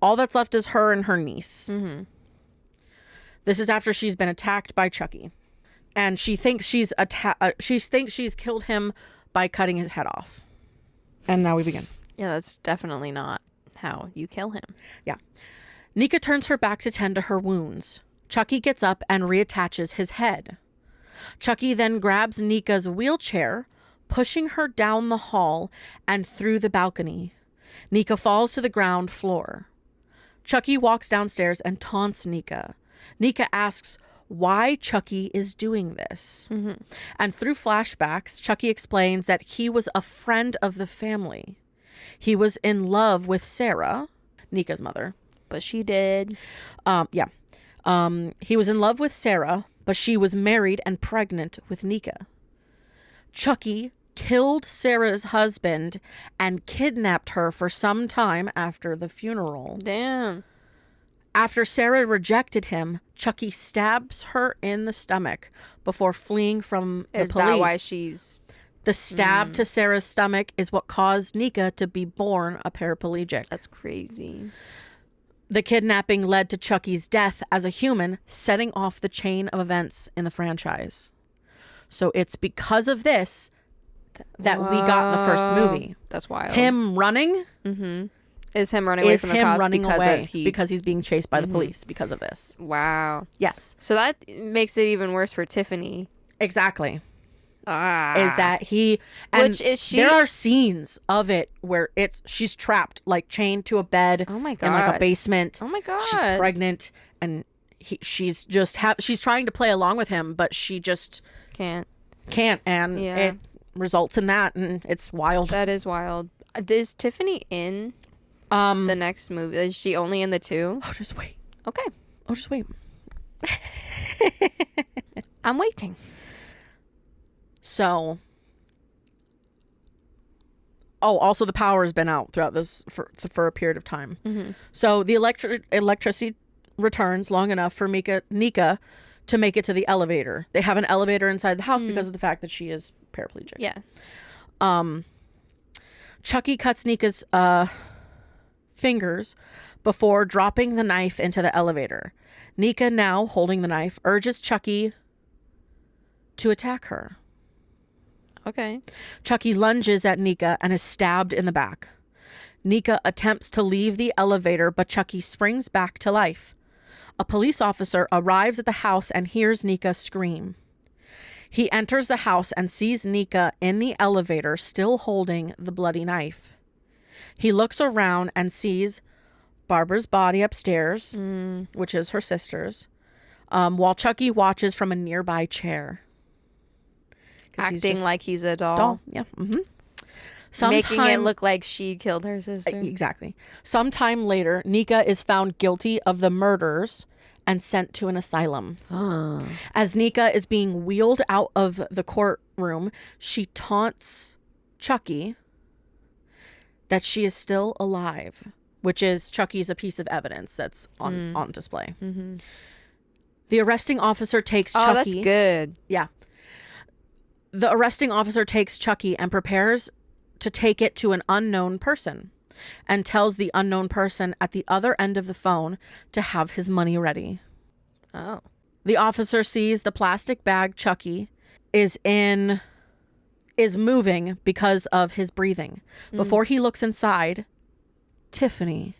All that's left is her and her niece. This is after she's been attacked by Chucky. And she thinks she's killed him by cutting his head off. And now we begin. Yeah, that's definitely not how you kill him. Yeah. Nika turns her back to tend to her wounds. Chucky gets up and reattaches his head. Chucky then grabs Nika's wheelchair, pushing her down the hall and through the balcony. Nika falls to the ground floor. Chucky walks downstairs and taunts Nika. Nika asks why Chucky is doing this. And through flashbacks, Chucky explains that he was a friend of the family. He was in love with Sarah, Nika's mother. But she did. He was in love with Sarah, but she was married and pregnant with Nika. Chucky killed Sarah's husband and kidnapped her for some time after the funeral. Damn. After Sarah rejected him, Chucky stabs her in the stomach before fleeing from the police. Is that why she's... The stab to Sarah's stomach is what caused Nika to be born a paraplegic. That's crazy. The kidnapping led to Chucky's death as a human, setting off the chain of events in the franchise. So it's because of this that we got the first movie. That's wild. Him running is him running away from the cops because he's being chased by the police because of this. Wow. Yes. So that makes it even worse for Tiffany. Exactly. Is that he... And which is she... There are scenes of it where she's trapped, like chained to a bed. Oh my God. In like a basement. Oh my God. She's pregnant and she's just... she's trying to play along with him, but she just... Can't. And it results in that, and it's wild. That is wild. Is Tiffany in the next movie? Is she only in the 2? Oh, just wait. Okay. Oh, just wait. I'm waiting. So, also the power has been out throughout this for a period of time. So the electricity returns long enough for Nika to make it to the elevator. They have an elevator inside the house because of the fact that she is paraplegic. Yeah. Chucky cuts Nika's fingers before dropping the knife into the elevator. Nika, now holding the knife, urges Chucky to attack her. Okay. Chucky lunges at Nika and is stabbed in the back. Nika attempts to leave the elevator, but Chucky springs back to life. A police officer arrives at the house and hears Nika scream. He enters the house and sees Nika in the elevator, still holding the bloody knife. He looks around and sees Barbara's body upstairs, which is her sister's, while Chucky watches from a nearby chair. Acting like he's a doll. Yeah. Making it look like she killed her sister. Exactly. Sometime later, Nika is found guilty of the murders and sent to an asylum. As Nika is being wheeled out of the courtroom, she taunts Chucky that she is still alive, which is Chucky's a piece of evidence that's on display. The arresting officer takes Chucky. Oh, that's good. Yeah. The arresting officer takes Chucky and prepares to take it to an unknown person and tells the unknown person at the other end of the phone to have his money ready. Oh. The officer sees the plastic bag Chucky is moving because of his breathing. Before he looks inside, Tiffany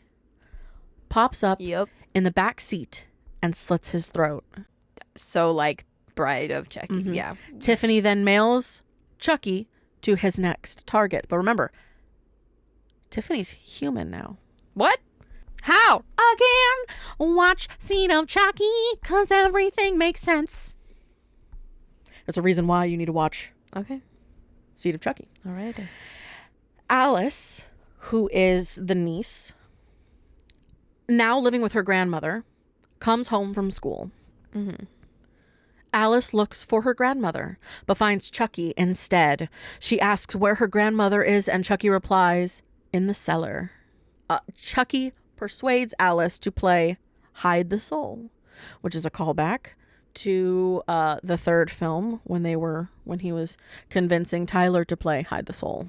pops up in the back seat and slits his throat. So like Bride of Chucky. Yeah. Tiffany then mails Chucky to his next target. But remember, Tiffany's human now. What? How? Again, watch Seed of Chucky, because everything makes sense. There's a reason why you need to watch Seed of Chucky. All right. Alice, who is the niece, now living with her grandmother, comes home from school. Alice looks for her grandmother, but finds Chucky instead. She asks where her grandmother is, and Chucky replies, in the cellar. Chucky persuades Alice to play Hide the Soul, which is a callback to the third film when he was convincing Tyler to play Hide the Soul.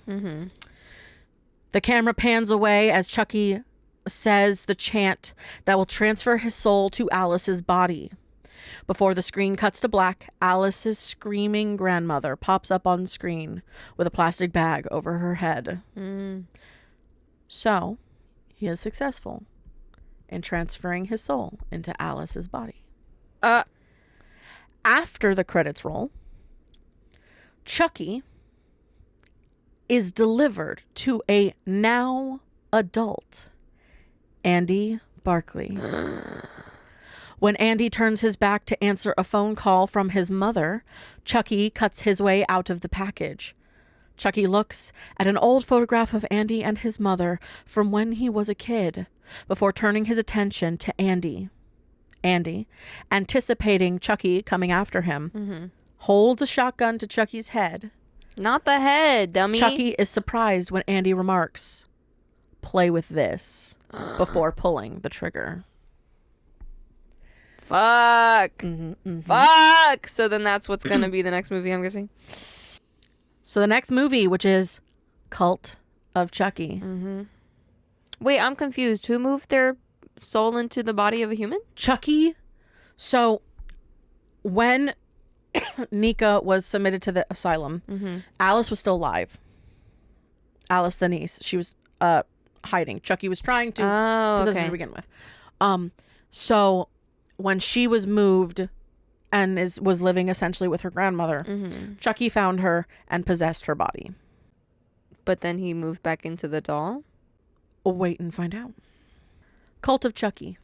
The camera pans away as Chucky says the chant that will transfer his soul to Alice's body. Before the screen cuts to black, Alice's screaming grandmother pops up on screen with a plastic bag over her head. So, he is successful in transferring his soul into Alice's body. After the credits roll, Chucky is delivered to a now adult Andy Barkley. When Andy turns his back to answer a phone call from his mother, Chucky cuts his way out of the package. Chucky looks at an old photograph of Andy and his mother from when he was a kid, before turning his attention to Andy. Andy, anticipating Chucky coming after him, holds a shotgun to Chucky's head. Not the head, dummy. Chucky is surprised when Andy remarks, "Play with this," before pulling the trigger. Fuck. Fuck. So then that's what's going to be the next movie, I'm guessing. So the next movie, which is Cult of Chucky. Wait, I'm confused. Who moved their soul into the body of a human? Chucky. So when Nika was submitted to the asylum, Alice was still alive. Alice, the niece. She was hiding. Chucky was trying to possess her to begin with. So when she was moved and was living essentially with her grandmother, Chucky found her and possessed her body. But then he moved back into the doll? Wait and find out. Cult of Chucky.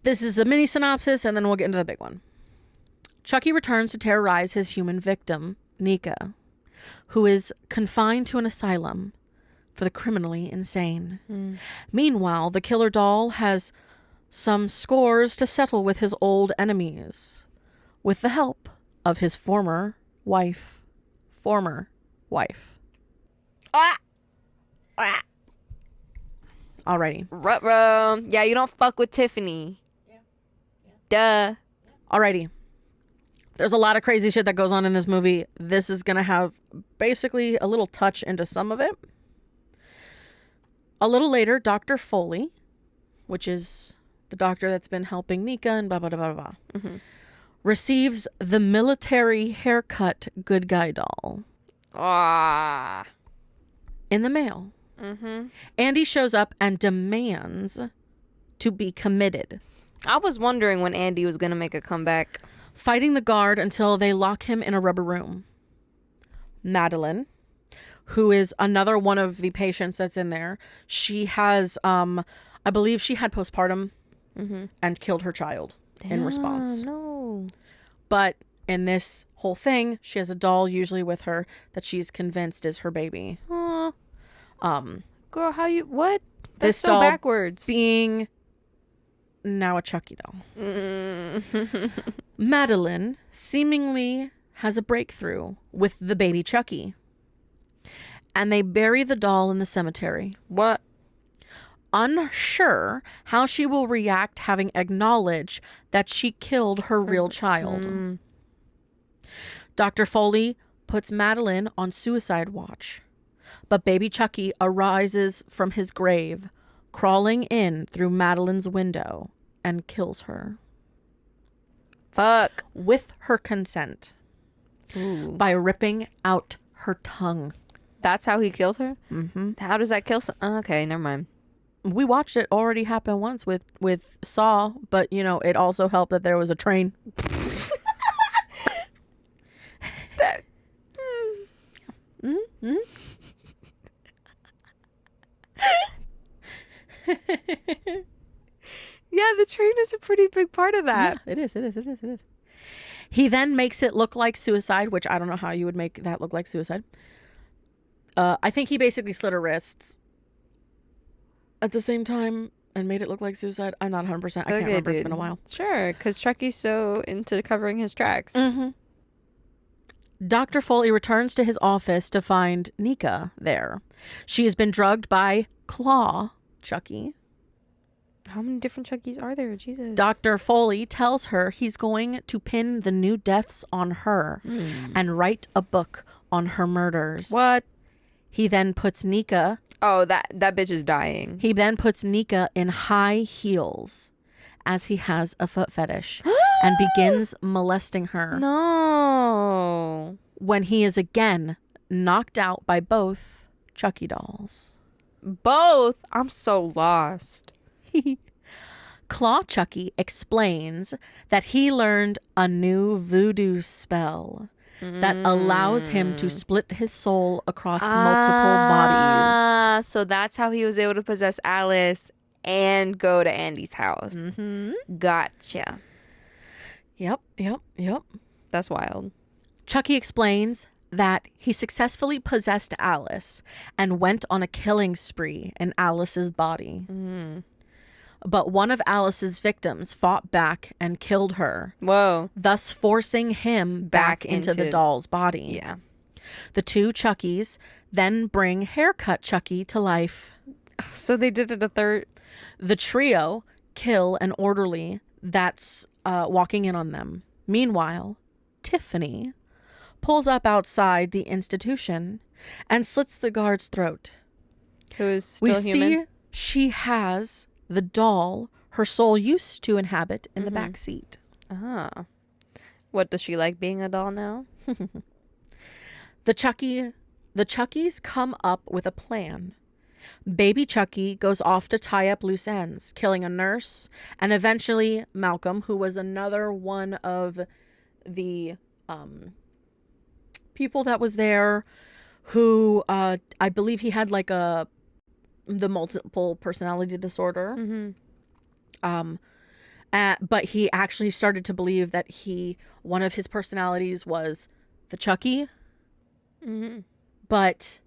This is a mini synopsis, and then we'll get into the big one. Chucky returns to terrorize his human victim, Nika, who is confined to an asylum for the criminally insane. Meanwhile, the killer doll has some scores to settle with his old enemies, with the help of his former wife. Alrighty. Ruh-roh. Yeah, you don't fuck with Tiffany. Duh. Alrighty. There's a lot of crazy shit that goes on in this movie. This is going to have basically a little touch into some of it. A little later, Dr. Foley, which is the doctor that's been helping Nika and blah, blah, blah, blah, blah, receives the military haircut good guy doll. Ah. in the mail. Andy shows up and demands to be committed, I was wondering when Andy was going to make a comeback. fighting the guard until they lock him in a rubber room. Madeline, who is another one of the patients that's in there, she has, I believe she had postpartum and killed her child in response. No. But in this whole thing, she has a doll usually with her that she's convinced is her baby. Girl, how you... What? That's This so doll backwards. being now a Chucky doll. Madeline seemingly has a breakthrough with the baby Chucky. And they bury the doll in the cemetery. What? Unsure how she will react having acknowledged that she killed her real child. Dr. Foley puts Madeline on suicide watch. But baby Chucky arises from his grave, crawling in through Madeline's window, and kills her. Fuck. With her consent. By ripping out her tongue. That's how he killed her? Mm-hmm. How does that kill okay, never mind. We watched it already happen once with Saw, but, you know, it also helped that there was a train. Mm-hmm. Yeah, the train is a pretty big part of that. Yeah, it is. He then makes it look like suicide, which I don't know how you would make that look like suicide. I think he basically slit her wrists at the same time and made it look like suicide. I'm not 100%. I can't remember. It's been a while. Sure, because Chucky's so into covering his tracks. Mm-hmm. Dr. Foley returns to his office to find Nika there. She has been drugged by Claw Chucky. How many different Chuckies are there? Jesus. Dr. Foley tells her he's going to pin the new deaths on her and write a book on her murders. What? He then puts Nika... Oh, that bitch is dying. He then puts Nika in high heels as he has a foot fetish and begins molesting her. No. When he is again knocked out by both Chucky dolls. Both? I'm so lost. Claw Chucky explains that he learned a new voodoo spell that allows him to split his soul across multiple bodies. So that's how he was able to possess Alice and go to Andy's house. Gotcha. Yep. That's wild. Chucky explains that he successfully possessed Alice and went on a killing spree in Alice's body. But one of Alice's victims fought back and killed her. Whoa. Thus forcing him back into the doll's body. Yeah. The two Chuckies then bring Haircut Chucky to life. So they did it a third. The trio kill an orderly that's walking in on them. Meanwhile, Tiffany pulls up outside the institution and slits the guard's throat. Who is still human? We see she has the doll her soul used to inhabit in the back seat. What, does she like being a doll now? The Chuckies come up with a plan. Baby Chucky goes off to tie up loose ends, killing a nurse, and eventually Malcolm, who was another one of the people that was there, who I believe he had like the multiple personality disorder. But he actually started to believe that one of his personalities was the Chucky. But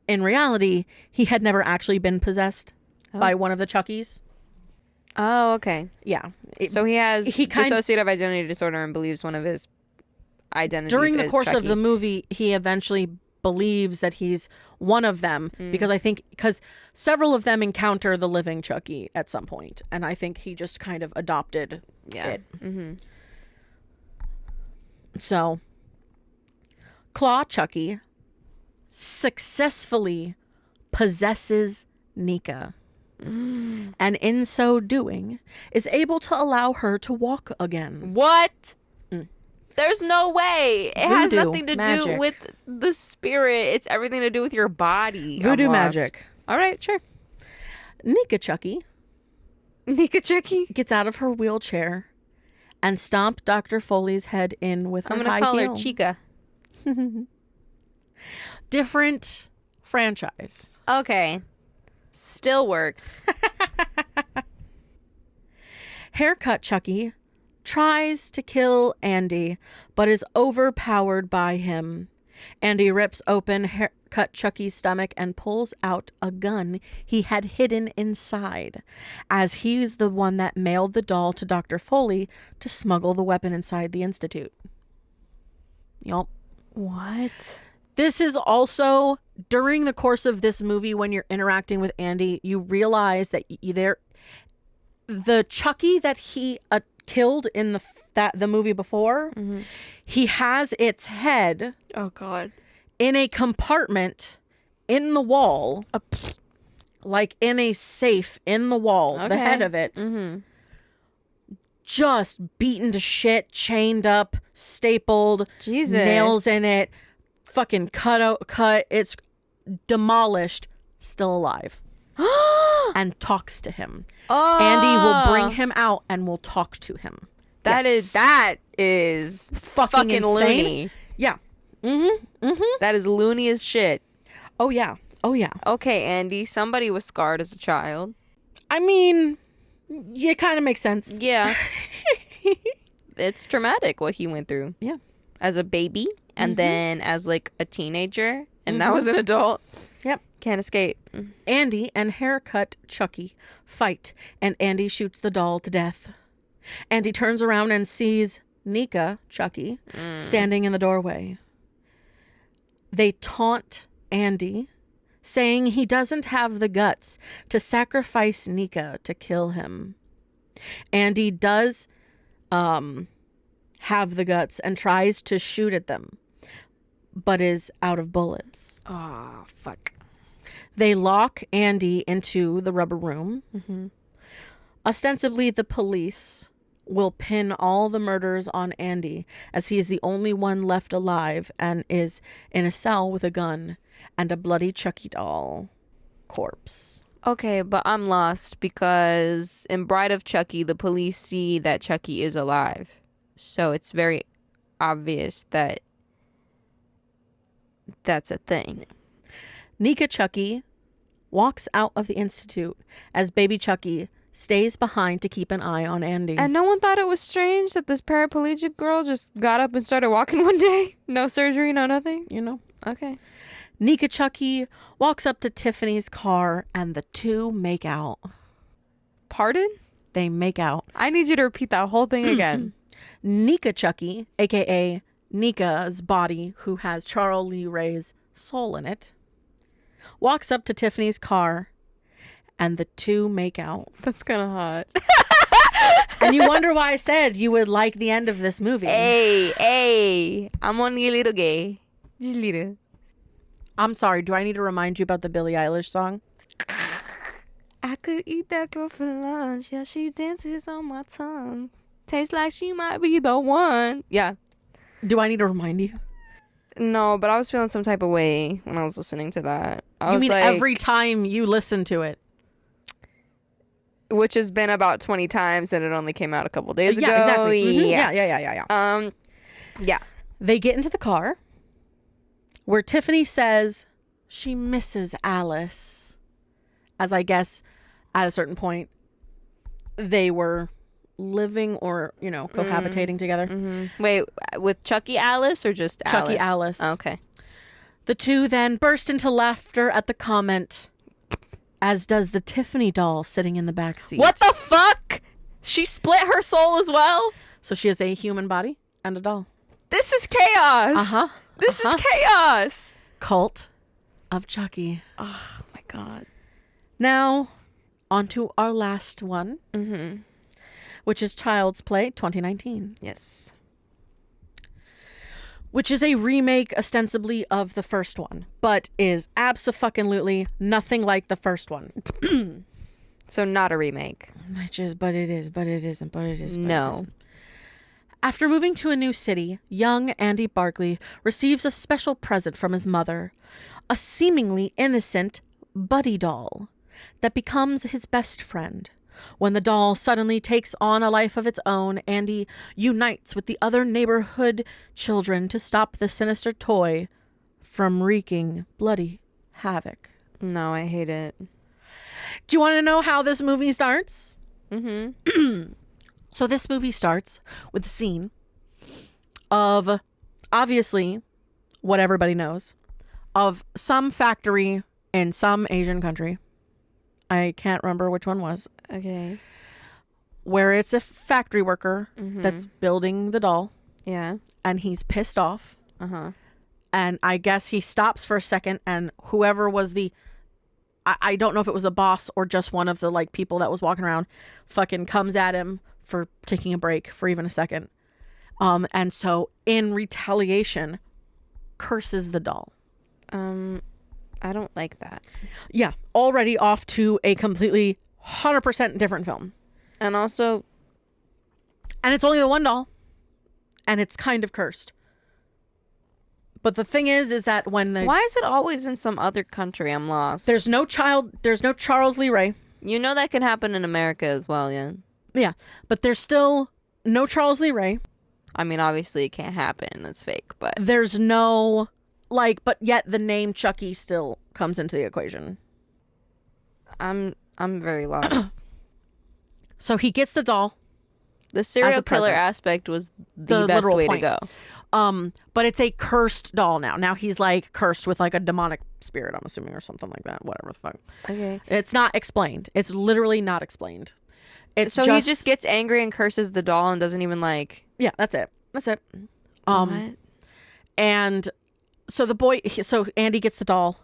in reality, he had never actually been possessed by one of the Chuckies. Oh, okay. Yeah. So he has dissociative identity disorder and believes one of his identities during the is course Chucky. of the movie, he eventually believes that he's one of them because several of them encounter the living Chucky at some point, and I think he just kind of adopted it. So Claw Chucky successfully possesses Nika, and in so doing is able to allow her to walk again. What? There's no way. It has Voodoo nothing to do magic. with the spirit. It's everything to do with your body. Voodoo I'm lost. magic. All right, sure. Nika Chucky Nika Chucky. gets out of her wheelchair and stomp Dr. Foley's head in with her I'm going high to call heel. her Chica. Different franchise. Okay. Still works. Haircut Chucky tries to kill Andy, but is overpowered by him. Andy rips open Haircut Chucky's stomach and pulls out a gun he had hidden inside, as he's the one that mailed the doll to Dr. Foley to smuggle the weapon inside the Institute. Yup. What? This is also, during the course of this movie, when you're interacting with Andy, you realize that the Chucky that he killed in the movie before, he has its head Oh, God. in a compartment in the wall, like in a safe in the wall, the Okay. head of it, just beaten to shit, chained up, stapled, Jesus. nails in it, fucking cut, it's demolished, still alive. And talks to him. Oh. Andy will bring him out and will talk to him. That is fucking insane. loony. Yeah. That is loony as shit. Oh yeah. Okay, Andy, somebody was scarred as a child. I mean, it kind of makes sense. Yeah. It's traumatic what he went through. Yeah. As a baby and then as like a teenager and now as an adult. Yep. Can't escape. Andy and Haircut Chucky fight, and Andy shoots the doll to death. Andy turns around and sees Nika Chucky standing in the doorway. They taunt Andy, saying he doesn't have the guts to sacrifice Nika to kill him. Andy does have the guts and tries to shoot at them, but is out of bullets. Oh, fuck. They lock Andy into the rubber room. Ostensibly, the police will pin all the murders on Andy, as he is the only one left alive and is in a cell with a gun and a bloody Chucky doll corpse. Okay, but I'm lost because in Bride of Chucky, the police see that Chucky is alive. So it's very obvious that that's a thing. Nika Chucky walks out of the Institute as baby Chucky stays behind to keep an eye on Andy. And no one thought it was strange that this paraplegic girl just got up and started walking one day? No surgery, no nothing? you know, Okay. Nika Chucky walks up to Tiffany's car and the two make out. Pardon? They make out. I need you to repeat that whole thing again. Nika Chucky, aka Nika's body, who has Charles Lee Ray's soul in it, walks up to Tiffany's car and the two make out. That's kind of hot. And you wonder why I said you would like the end of this movie. Hey, I'm only a little gay. Just a little. I'm sorry, do I need to remind you about the Billie Eilish song? I could eat that girl for lunch. Yeah, she dances on my tongue. Tastes like she might be the one. Yeah. Do I need to remind you? No, but I was feeling some type of way when I was listening to that. I You was mean like, every time you listen to it? which has been about 20 times and it only came out a couple days ago. Yeah, exactly. Mhm. Yeah. Yeah. Yeah. They get into the car where Tiffany says she misses Alice. As I guess at a certain point they were living or, cohabitating together. Wait, with Chucky Alice or just Chucky Alice. Okay. The two then burst into laughter at the comment, as does the Tiffany doll sitting in the back seat. What the fuck? She split her soul as well? So she has a human body and a doll. This is chaos. Uh-huh. This is chaos. Cult of Chucky. Oh my God. Now, on to our last one, which is Child's Play 2019, Yes. which is a remake ostensibly of the first one, but is abso-fucking-lutely nothing like the first one. So not a remake. But it is, but it isn't, but it is. But No. It isn't. After moving to a new city, young Andy Barkley receives a special present from his mother, a seemingly innocent buddy doll that becomes his best friend. When the doll suddenly takes on a life of its own, Andy unites with the other neighborhood children to stop the sinister toy from wreaking bloody havoc. No, I hate it. Do you want to know how this movie starts? Mm-hmm. So this movie starts with a scene of, obviously, what everybody knows, of some factory in some Asian country. I can't remember which one was. Okay. Where it's a factory worker that's building the doll. Yeah. And he's pissed off. Uh-huh. And I guess he stops for a second, and whoever was I don't know if it was a boss or just one of the like people that was walking around fucking comes at him for taking a break for even a second. And so in retaliation curses the doll. I don't like that. Yeah, already off to a completely 100% different film. And also, and it's only the one doll, and it's kind of cursed. But the thing is that when why is it always in some other country? I'm lost. there's no Charles Lee Ray. You know that can happen in America as well, yeah? Yeah, but there's still no Charles Lee Ray. I mean, obviously it can't happen. That's fake, but There's no, but yet the name Chucky still comes into the equation. I'm very lost. So he gets the doll. The serial killer present. aspect was the best literal way point. to go. But it's a cursed doll now. Now he's like cursed with like a demonic spirit, I'm assuming, or something like that. Whatever the fuck. Okay. It's not explained. It's literally not explained. It's So he just gets angry and curses the doll and doesn't even like. Yeah, that's it. That's it. What? And so so Andy gets the doll.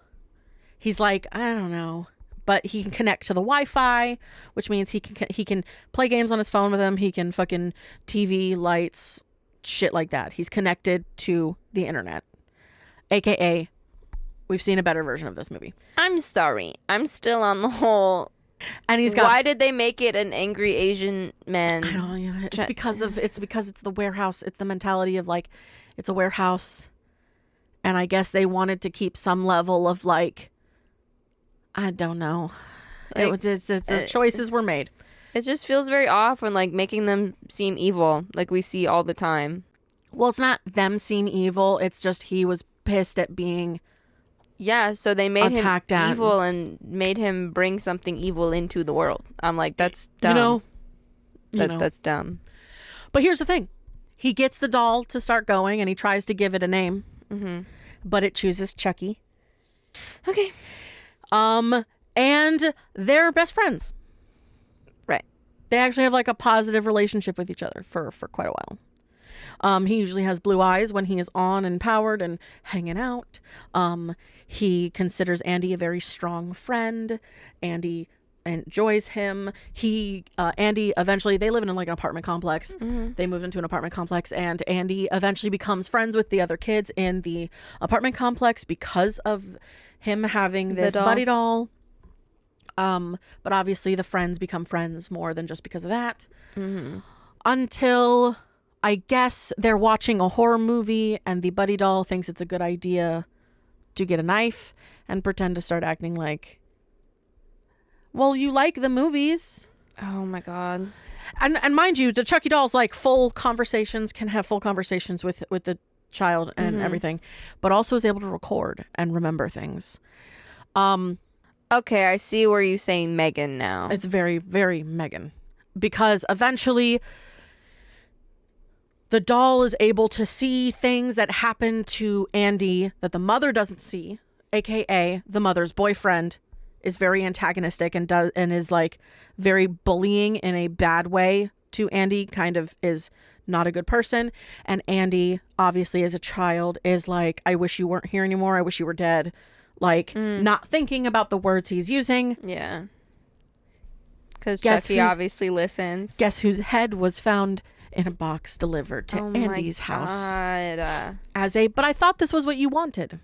He's like, I don't know, but he can connect to the Wi-Fi, which means he can play games on his phone with him. He can fucking TV, lights, shit like that. He's connected to the internet, aka we've seen a better version of this movie. I'm sorry. I'm still on the whole. And he's got. Why did they make it an angry Asian man? I don't know. It's because it's the warehouse. It's the mentality of like, it's a warehouse, and I guess they wanted to keep some level of like, I don't know. Like, Choices were made. It just feels very off when like making them seem evil, like we see all the time. Well, it's not them seem evil. It's just he was pissed at being. Yeah, so they made him attacked at. evil and made him bring something evil into the world. I'm like, that's dumb. That's dumb. But here's the thing. He gets the doll to start going, and he tries to give it a name. Mm-hmm. But it chooses Chucky. Okay. And they're best friends. Right. They actually have like a positive relationship with each other for quite a while. He usually has blue eyes when he is on and powered and hanging out. He considers Andy a very strong friend. Andy enjoys him. Andy eventually, they live in like an apartment complex. Mm-hmm. They move into an apartment complex, and Andy eventually becomes friends with the other kids in the apartment complex because of him having this buddy doll. But obviously the friends become friends more than just because of that. Mm-hmm. Until I guess they're watching a horror movie and the buddy doll thinks it's a good idea to get a knife and pretend to start acting like, well, you like the movies. Oh my God. And mind you, the Chucky doll's like can have full conversations with the child and everything, but also is able to record and remember things. Okay, I see where you're saying Megan now. It's very, very Megan. Because eventually the doll is able to see things that happen to Andy that the mother doesn't see, aka the mother's boyfriend is very antagonistic and is like very bullying in a bad way to Andy, kind of is not a good person. And Andy, obviously as a child, is like, I wish you weren't here anymore. I wish you were dead. Like, not thinking about the words he's using. Yeah. Because Chucky obviously listens. Guess whose head was found in a box delivered to Andy's house. God. But I thought this was what you wanted.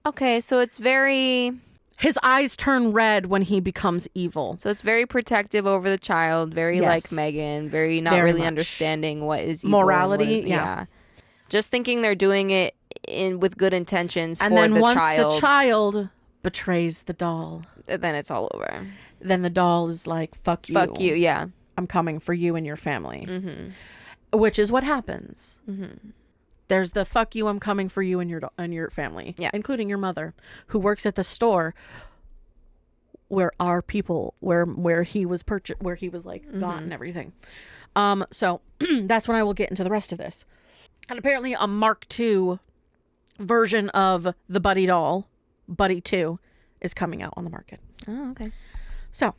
Okay, so it's very... His eyes turn red when he becomes evil. So it's very protective over the child, very Yes. like Megan, very not Very really much. understanding what is evil Morality, and what is, yeah. Just thinking they're doing it with good intentions And for then the once child. the child betrays the doll, Then it's all over. then the doll is like, fuck you. Fuck you, yeah. I'm coming for you and your family. Mm-hmm. Which is what happens. Mm-hmm. There's the fuck you, I'm coming for you and your family. Yeah. Including your mother, who works at the store where our people, where he was purchased, where he was like got and everything. So that's when I will get into the rest of this. And apparently a Mark II version of the Buddy doll, Buddy 2, is coming out on the market. Oh, okay. So,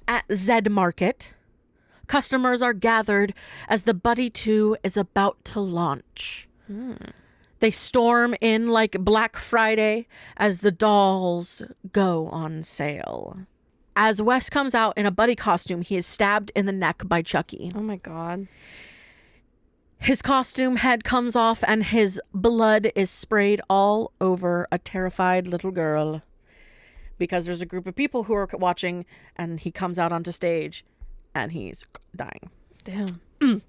at Zed Market, customers are gathered as the Buddy 2 is about to launch. They storm in like Black Friday as the dolls go on sale. As Wes comes out in a Buddy costume, he is stabbed in the neck by Chucky. Oh my God. His costume head comes off and his blood is sprayed all over a terrified little girl. Because there's a group of people who are watching and he comes out onto stage and he's dying. Damn.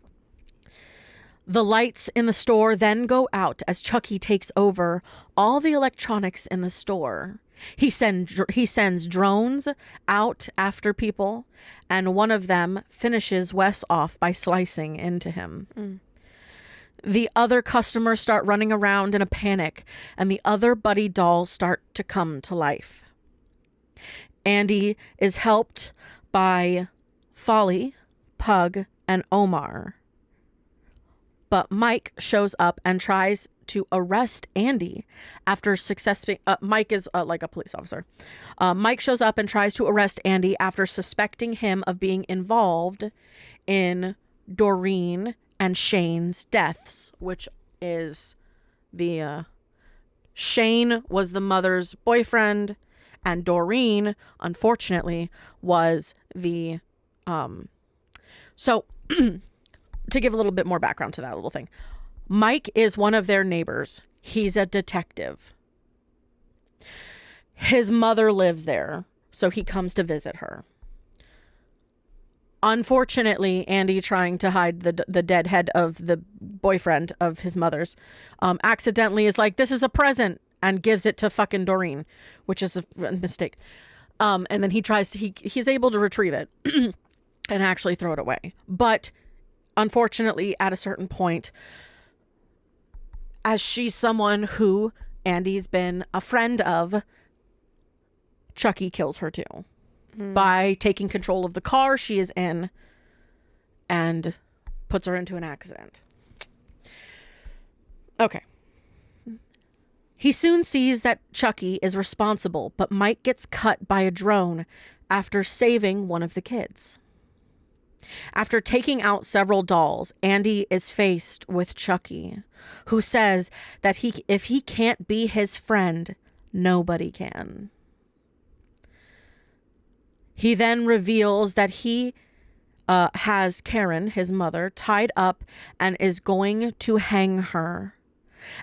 The lights in the store then go out as Chucky takes over all the electronics in the store. He sends drones out after people, and one of them finishes Wes off by slicing into him. The other customers start running around in a panic, and the other Buddy dolls start to come to life. Andy is helped by Folly, Pug, and Omar. But Mike shows up and tries to arrest Andy after successfully... Mike is like a police officer. Mike shows up and tries to arrest Andy after suspecting him of being involved in Doreen and Shane's deaths, which is the... Shane was the mother's boyfriend, and Doreen, unfortunately, was the... So... To give a little bit more background to that little thing. Mike is one of their neighbors. He's a detective. His mother lives there, so he comes to visit her. Unfortunately, Andy, trying to hide the dead head of the boyfriend of his mother's, accidentally is like, this is a present, and gives it to fucking Doreen, which is a mistake. And then he's able to retrieve it and actually throw it away. But unfortunately, at a certain point, as she's someone who Andy's been a friend of, Chucky kills her too. By taking control of the car she is in and puts her into an accident. Okay. He soon sees that Chucky is responsible, but Mike gets cut by a drone after saving one of the kids. After taking out several dolls, Andy is faced with Chucky, who says that if he can't be his friend, nobody can. He then reveals that he has Karen, his mother, tied up and is going to hang her.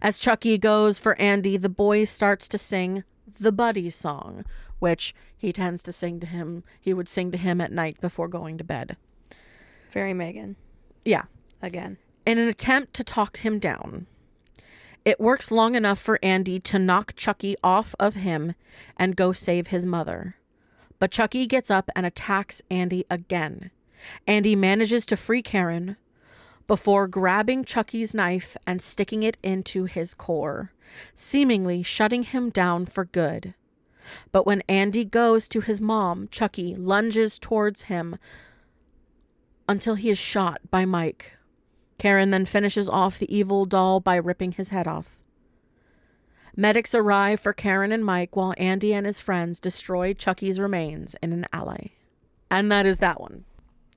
As Chucky goes for Andy, the boy starts to sing the Buddy song, which he tends to sing to him. He would sing to him at night before going to bed. Very Megan. Yeah. Again. In an attempt to talk him down. It works long enough for Andy to knock Chucky off of him and go save his mother. But Chucky gets up and attacks Andy again. Andy manages to free Karen before grabbing Chucky's knife and sticking it into his core, seemingly shutting him down for good. But when Andy goes to his mom, Chucky lunges towards him until he is shot by Mike. Karen then finishes off the evil doll by ripping his head off. Medics arrive for Karen and Mike while Andy and his friends destroy Chucky's remains in an alley. And that is that one.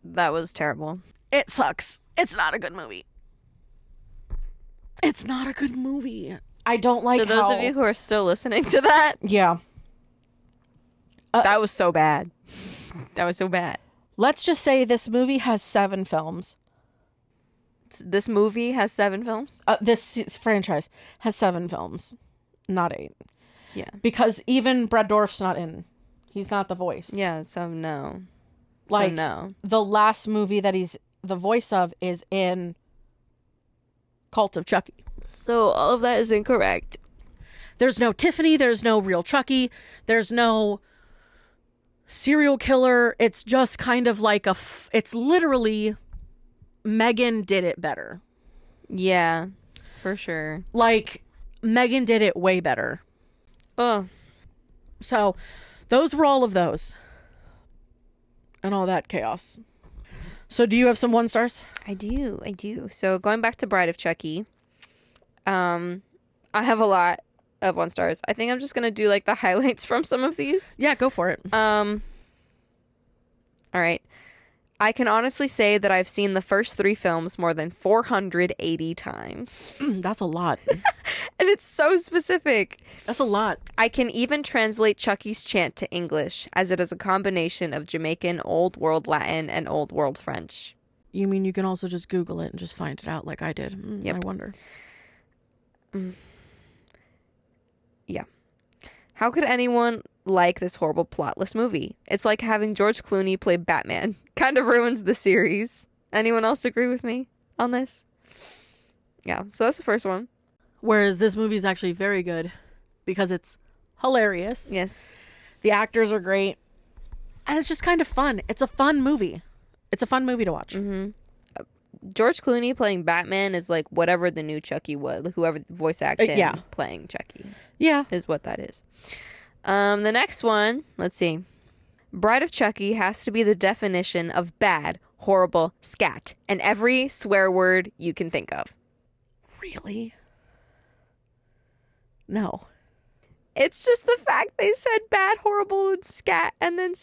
That was terrible. It sucks. It's not a good movie. It's not a good movie. I don't like So those of you who are still listening to that, Yeah. that was so bad. That was so bad. Let's just say this movie has 7 films. This movie has 7 films? This franchise has 7 films, not 8. Yeah. Because even Brad Dourif's not in. He's not the voice. Yeah, so no. Like, so no. the last movie that he's the voice of is in Cult of Chucky. So all of that is incorrect. There's no Tiffany. There's no real Chucky. There's no serial killer. It's just kind of like it's literally Megan did it better. Yeah, for sure. Like, Megan did it way better. Oh. So those were all of those. And all that chaos. So do you have some 1 stars? I do. So going back to Bride of Chucky, I have a lot of 1 stars. I think I'm just gonna do like the highlights from some of these. Yeah, go for it. All right. I can honestly say that I've seen the first 3 films more than 480 times. That's a lot. And it's so specific. That's a lot. I can even translate Chucky's chant to English, as it is a combination of Jamaican Old World Latin and Old World French. You mean you can also just Google it and just find it out like I did? Yep. I wonder. Yeah. How could anyone like this horrible plotless movie? It's like having George Clooney play Batman. Kind of ruins the series. Anyone else agree with me on this? Yeah, so that's the first one. Whereas this movie is actually very good because it's hilarious. Yes. The actors are great. And it's just kind of fun. It's a fun movie. It's a fun movie to watch. Mm-hmm. George Clooney playing Batman is like whatever the new Chucky was. Whoever voice acted him playing Chucky. Yeah. Is what that is. The next one, let's see. Bride of Chucky has to be the definition of bad, horrible, scat, and every swear word you can think of. Really? No. It's just the fact they said bad, horrible, and scat, and then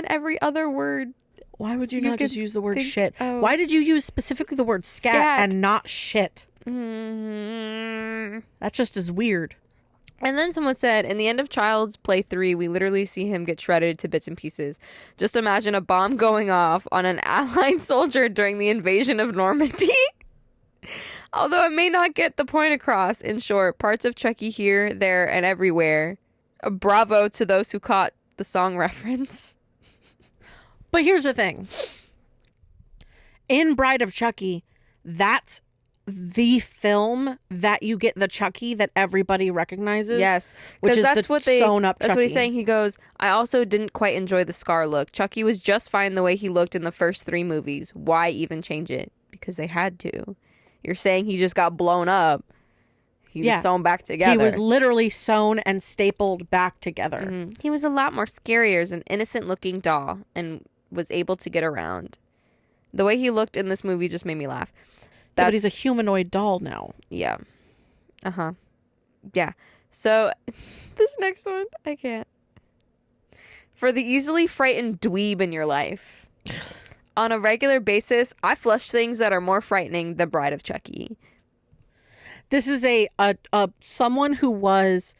every other word. Why would you not just use the word shit? Oh. Why did you use specifically the word scat. And not shit? Mm-hmm. That just is weird. And then someone said, in the end of Child's Play 3, we literally see him get shredded to bits and pieces. Just imagine a bomb going off on an Allied soldier during the invasion of Normandy. Although it may not get the point across. In short, parts of Chucky here, there, and everywhere. Bravo to those who caught the song reference. But here's the thing. In Bride of Chucky, that's the film that you get the Chucky that everybody recognizes. Yes, which is that's the what they sewn up That's Chucky. what he's saying. He goes, I also didn't quite enjoy the scar look. Chucky was just fine the way he looked in the first 3 movies. Why even change it? Because they had to. You're saying he just got blown up. He was sewn back together. He was literally sewn and stapled back together. Mm-hmm. He was a lot more scarier as an innocent looking doll and was able to get around. The way he looked in this movie just made me laugh. Yeah, but he's a humanoid doll now. Yeah. Uh-huh. Yeah. So, this next one, I can't. For the easily frightened dweeb in your life. On a regular basis, I flush things that are more frightening than Bride of Chucky. This is a someone who was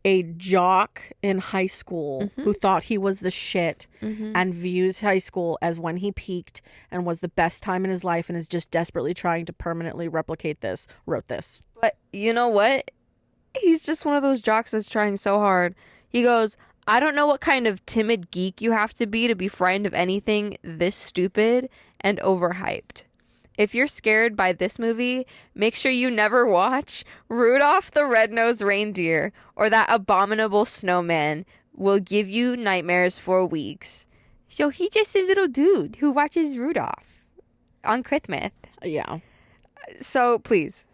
a jock in high school who thought he was the shit and views high school as when he peaked and was the best time in his life and is just desperately trying to permanently replicate this, wrote this. But you know what? He's just one of those jocks that's trying so hard. He goes, I don't know what kind of timid geek you have to be frightened of anything this stupid and overhyped. If you're scared by this movie, make sure you never watch Rudolph the Red-Nosed Reindeer or that abominable snowman will give you nightmares for weeks. So he's just a little dude who watches Rudolph on Christmas. Yeah. So please,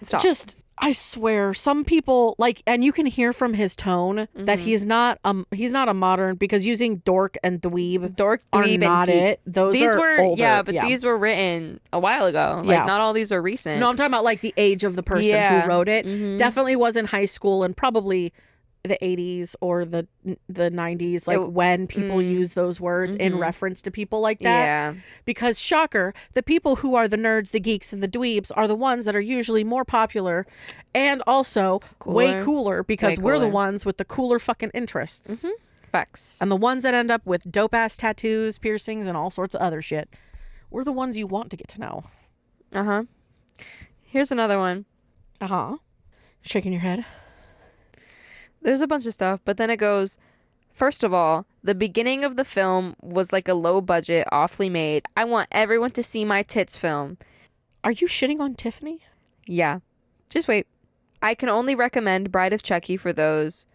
stop. Just, I swear, some people like, and you can hear from his tone that he's not a modern, because using dork and dweeb are not it. Those these are were older. Yeah, but these were written a while ago. Like not all these are recent. No, I'm talking about like the age of the person who wrote it. Definitely was in high school and probably the 80s or the 90s, like when people use those words in reference to people like that. Yeah. Because shocker, the people who are the nerds, the geeks, and the dweebs are the ones that are usually more popular and also way cooler because we're the ones with the cooler fucking interests. Facts. And the ones that end up with dope ass tattoos, piercings, and all sorts of other shit. We're the ones you want to get to know. Uh-huh. Here's another one. Uh-huh. Shaking your head. there's a bunch of stuff, but then it goes, first of all, the beginning of the film was like a low budget, awfully made, I want everyone to see my tits film. Are you shitting on Tiffany? Yeah. Just wait. I can only recommend Bride of Chucky for those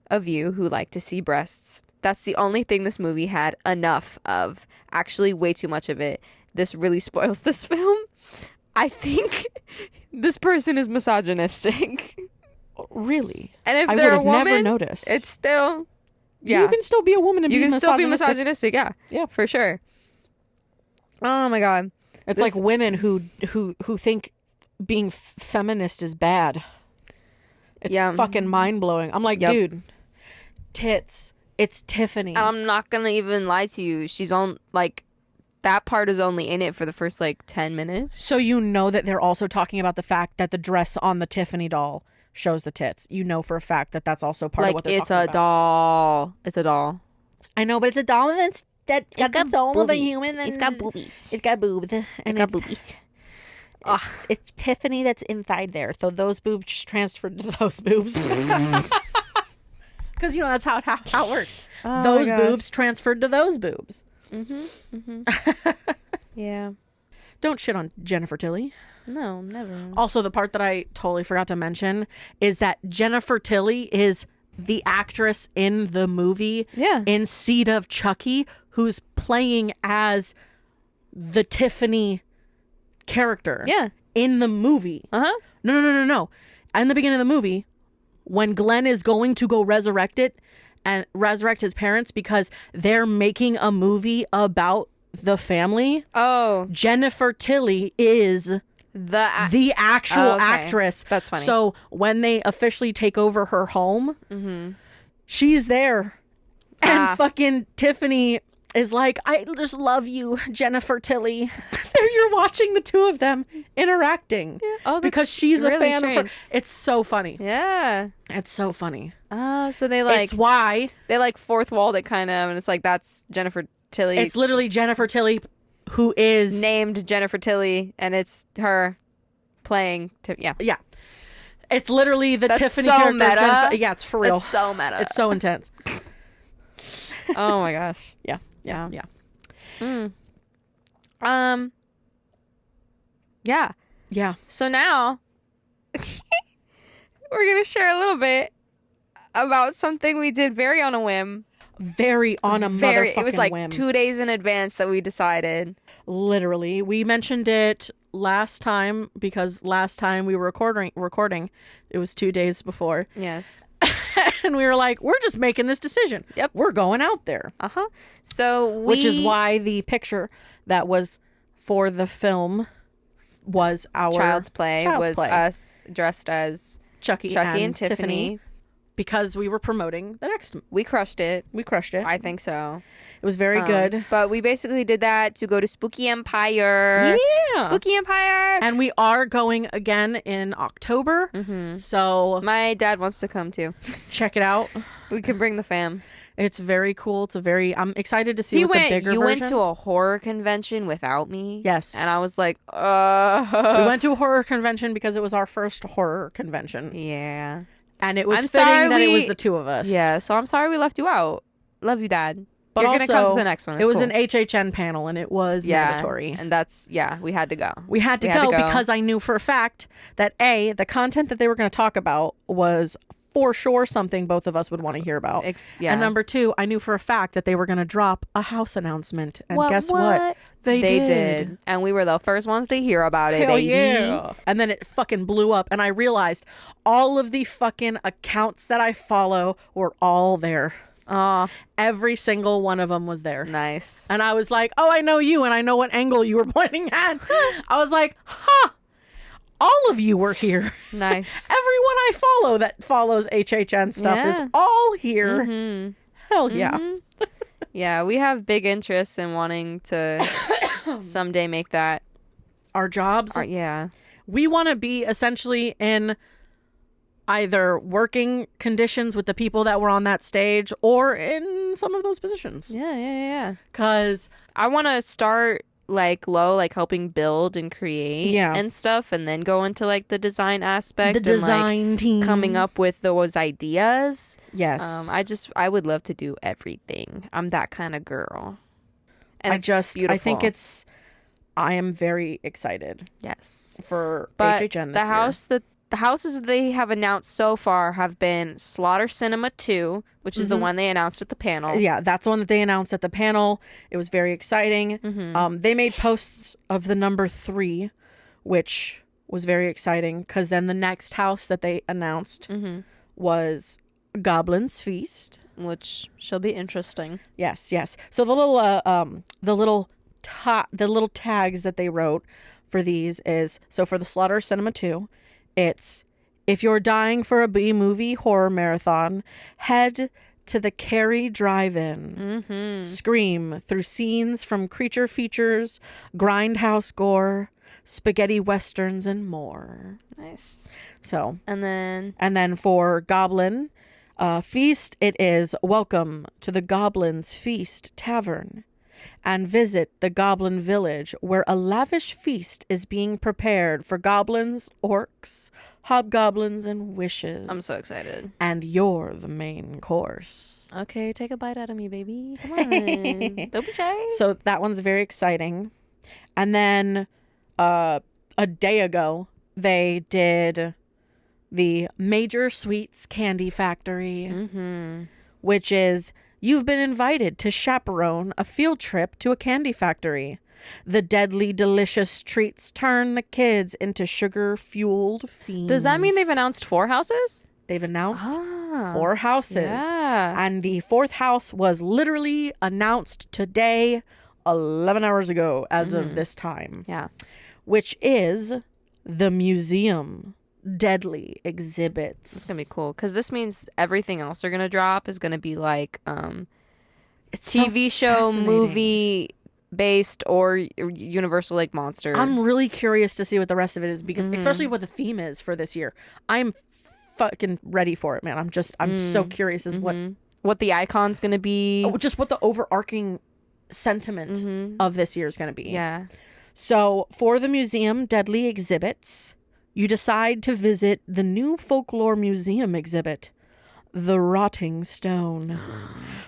of you who like to see breasts. That's the only thing this movie had enough of. Actually, way too much of it. This really spoils this film. I think this person is misogynistic. Really? And if I they're would a have woman, never noticed. it's still... Yeah. You can still be a woman and you be can still be misogynistic. misogynistic, yeah. Yeah. For sure. Oh my god. It's like women who think being feminist is bad. It's fucking mind-blowing. I'm like, dude, tits. It's Tiffany. And I'm not gonna even lie to you. She's on, like, that part is only in it for the first, like, 10 minutes. So you know that they're also talking about the fact that the dress on the Tiffany doll shows the tits. You know for a fact that that's also part of what they're talking about. It's a doll. It's a doll. I know, but it's a doll that's got the soul of a boobies. human. It's got boobies. It's got boobs. And It got boobies. It's Tiffany that's inside there. So those boobs transferred to those boobs. Because, you know, that's how it works. Oh those boobs transferred to those boobs. Yeah. Don't shit on Jennifer Tilly. No, never. Also, the part that I totally forgot to mention is that Jennifer Tilly is the actress in the movie in Seed of Chucky who's playing as the Tiffany character in the movie. No. In the beginning of the movie, when Glenn is going to go resurrect it and resurrect his parents because they're making a movie about the family. Oh. Jennifer Tilly is the actual actress. That's funny. So when they officially take over her home, she's there. And fucking Tiffany is like, I just love you, Jennifer Tilly. There you're watching the two of them interacting. Yeah. Oh, because she's really a fan of her. It's so funny. Yeah. It's so funny. Oh, so they like... It's why... They like fourth walled it kind of, and it's like, that's Jennifer Tilly. It's literally Jennifer Tilly who is... named Jennifer Tilly, and it's her playing... Yeah. It's literally the that's Tiffany so character. Meta. Yeah, it's for real. It's so meta. It's so intense. Oh my gosh. Yeah. Yeah. So now we're gonna share a little bit about something we did very on a whim. Motherfucking It was like whim. 2 days in advance that we decided. Literally, we mentioned it last time because last time we were recording, it was 2 days before. Yes. And we were like, we're just making this decision. Yep. We're going out there. So which is why the picture that was for the film was our Child's Play was us dressed as Chucky and Tiffany. Because we were promoting the next. We crushed it. I think so. It was very good. But we basically did that to go to Spooky Empire. Yeah. Spooky Empire. And we are going again in October. So my dad wants to come too. Check it out. We can bring the fam. It's very cool. I'm excited to see what the bigger version. You went to a horror convention without me? Yes. And I was like, We went to a horror convention because it was our first horror convention. Yeah. And it was fitting that it was the two of us. Yeah, so I'm sorry we left you out. Love you, Dad. But you're going to come to the next one. It was an HHN panel, and it was mandatory. And we had to go. We had to go because I knew for a fact that, A, the content that they were going to talk about was for sure something both of us would want to hear about. And number 2, I knew for a fact that they were going to drop a house announcement. And guess what? They did. And we were the first ones to hear about it, Hell baby. Yeah. And then it fucking blew up. And I realized all of the fucking accounts that I follow were all there. Every single one of them was there. Nice. And I was like, oh, I know you. And I know what angle you were pointing at. I was like, all of you were here. Nice. Everyone I follow that follows HHN stuff is all here. Hell yeah. Yeah, we have big interests in wanting to someday make that our jobs. Yeah. We want to be essentially in either working conditions with the people that were on that stage or in some of those positions. Yeah. Because I want to start like low, like helping build and create and stuff, and then go into like the design aspect, the design and, like, team coming up with those ideas. Yes. I would love to do everything. I'm that kind of girl. And I am very excited. Yes. For but HHN this year. The houses that they have announced so far have been Slaughter Cinema 2, which is the one they announced at the panel. Yeah, that's the one that they announced at the panel. It was very exciting. They made posts of the number 3, which was very exciting, because then the next house that they announced was Goblin's Feast, which shall be interesting. Yes. So the little tags that they wrote for these is, so for the Slaughter Cinema 2, it's, if you're dying for a B-movie horror marathon, head to the Carrie Drive-In. Scream through scenes from creature features, grindhouse gore, spaghetti westerns, and more. Nice. So, and then for Goblin Feast, it is, welcome to the Goblin's Feast Tavern, and visit the Goblin Village, where a lavish feast is being prepared for goblins, orcs, hobgoblins, and wishes. I'm so excited. And you're the main course. Okay, take a bite out of me, baby. Come on. Don't be shy. So that one's very exciting. And then a day ago, they did the Major Sweets Candy Factory, which is, you've been invited to chaperone a field trip to a candy factory. The deadly, delicious treats turn the kids into sugar-fueled fiends. Does that mean they've announced 4 houses? They've announced 4 houses. Yeah. And the 4th house was literally announced today, 11 hours ago, as of this time. Yeah. Which is the Museum Deadly Exhibits. It's gonna be cool, because this means everything else they're gonna drop is gonna be like it's TV so show, movie based, or Universal, like monster. I'm really curious to see what the rest of it is, because especially what the theme is for this year. I'm fucking ready for it, man. I'm so curious as what the icon's gonna be. Just what the overarching sentiment of this year is gonna be. Yeah. So for the Museum Deadly Exhibits, you decide to visit the new folklore museum exhibit, The Rotting Stone,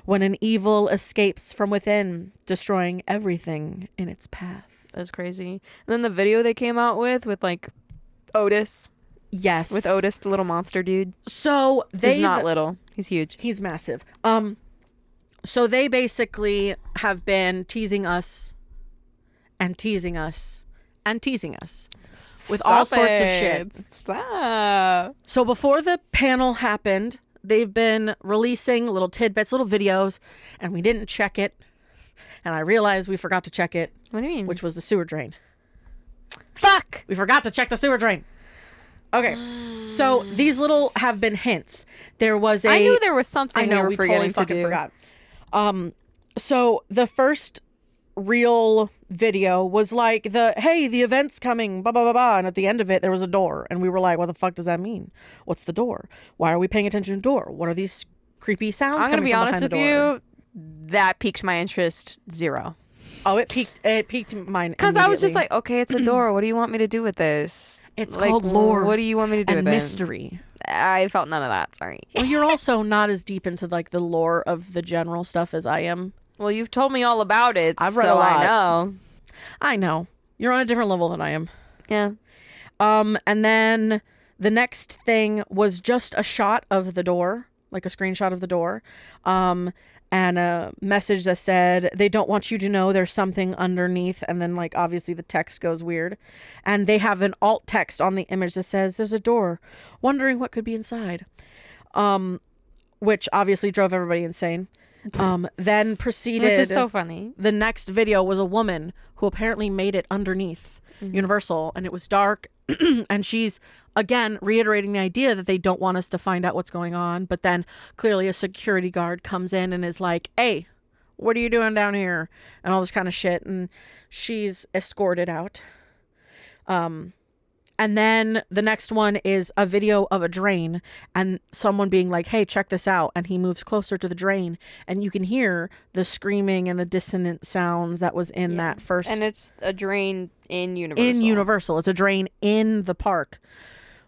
when an evil escapes from within, destroying everything in its path. That's crazy. And then the video they came out with like Otis. Yes. With Otis, the little monster dude. So he's not little. He's huge. He's massive. So they basically have been teasing us and teasing us and teasing us with all sorts of shit. Stop. So before the panel happened, they've been releasing little tidbits, little videos, and we didn't check it. And I realized we forgot to check it. What do you mean? Which was the sewer drain. Fuck! We forgot to check the sewer drain. Okay. So these little have been hints. There was I knew there was something I know, we totally fucking forgot. So the first real video was like hey, the event's coming, blah blah blah blah, and at the end of it there was a door, and we were like, what the fuck does that mean? What's the door? Why are we paying attention to the door? What are these creepy sounds? I'm gonna be honest with you, door? That piqued my interest 0. Oh, it piqued mine, because I was just like, okay, it's a door, what do you want me to do with this? It's like, called lore. What do you want me to do and with mystery? I felt none of that, sorry. Well, you're also not as deep into like the lore of the general stuff as I am. Well, you've told me all about it, I've read so a lot. I know. You're on a different level than I am. Yeah. And then the next thing was just a shot of the door, like a screenshot of the door, and a message that said, they don't want you to know there's something underneath, and then like obviously the text goes weird, and they have an alt text on the image that says, there's a door, wondering what could be inside, which obviously drove everybody insane. Then proceeded, which is so funny. The next video was a woman who apparently made it underneath Universal, and it was dark, and she's again reiterating the idea that they don't want us to find out what's going on, but then clearly a security guard comes in and is like, hey, what are you doing down here, and all this kind of shit, and she's escorted out. And And then the next one is a video of a drain and someone being like, hey, check this out. And he moves closer to the drain and you can hear the screaming and the dissonant sounds that was in that first. And it's a drain in Universal. In Universal. It's a drain in the park,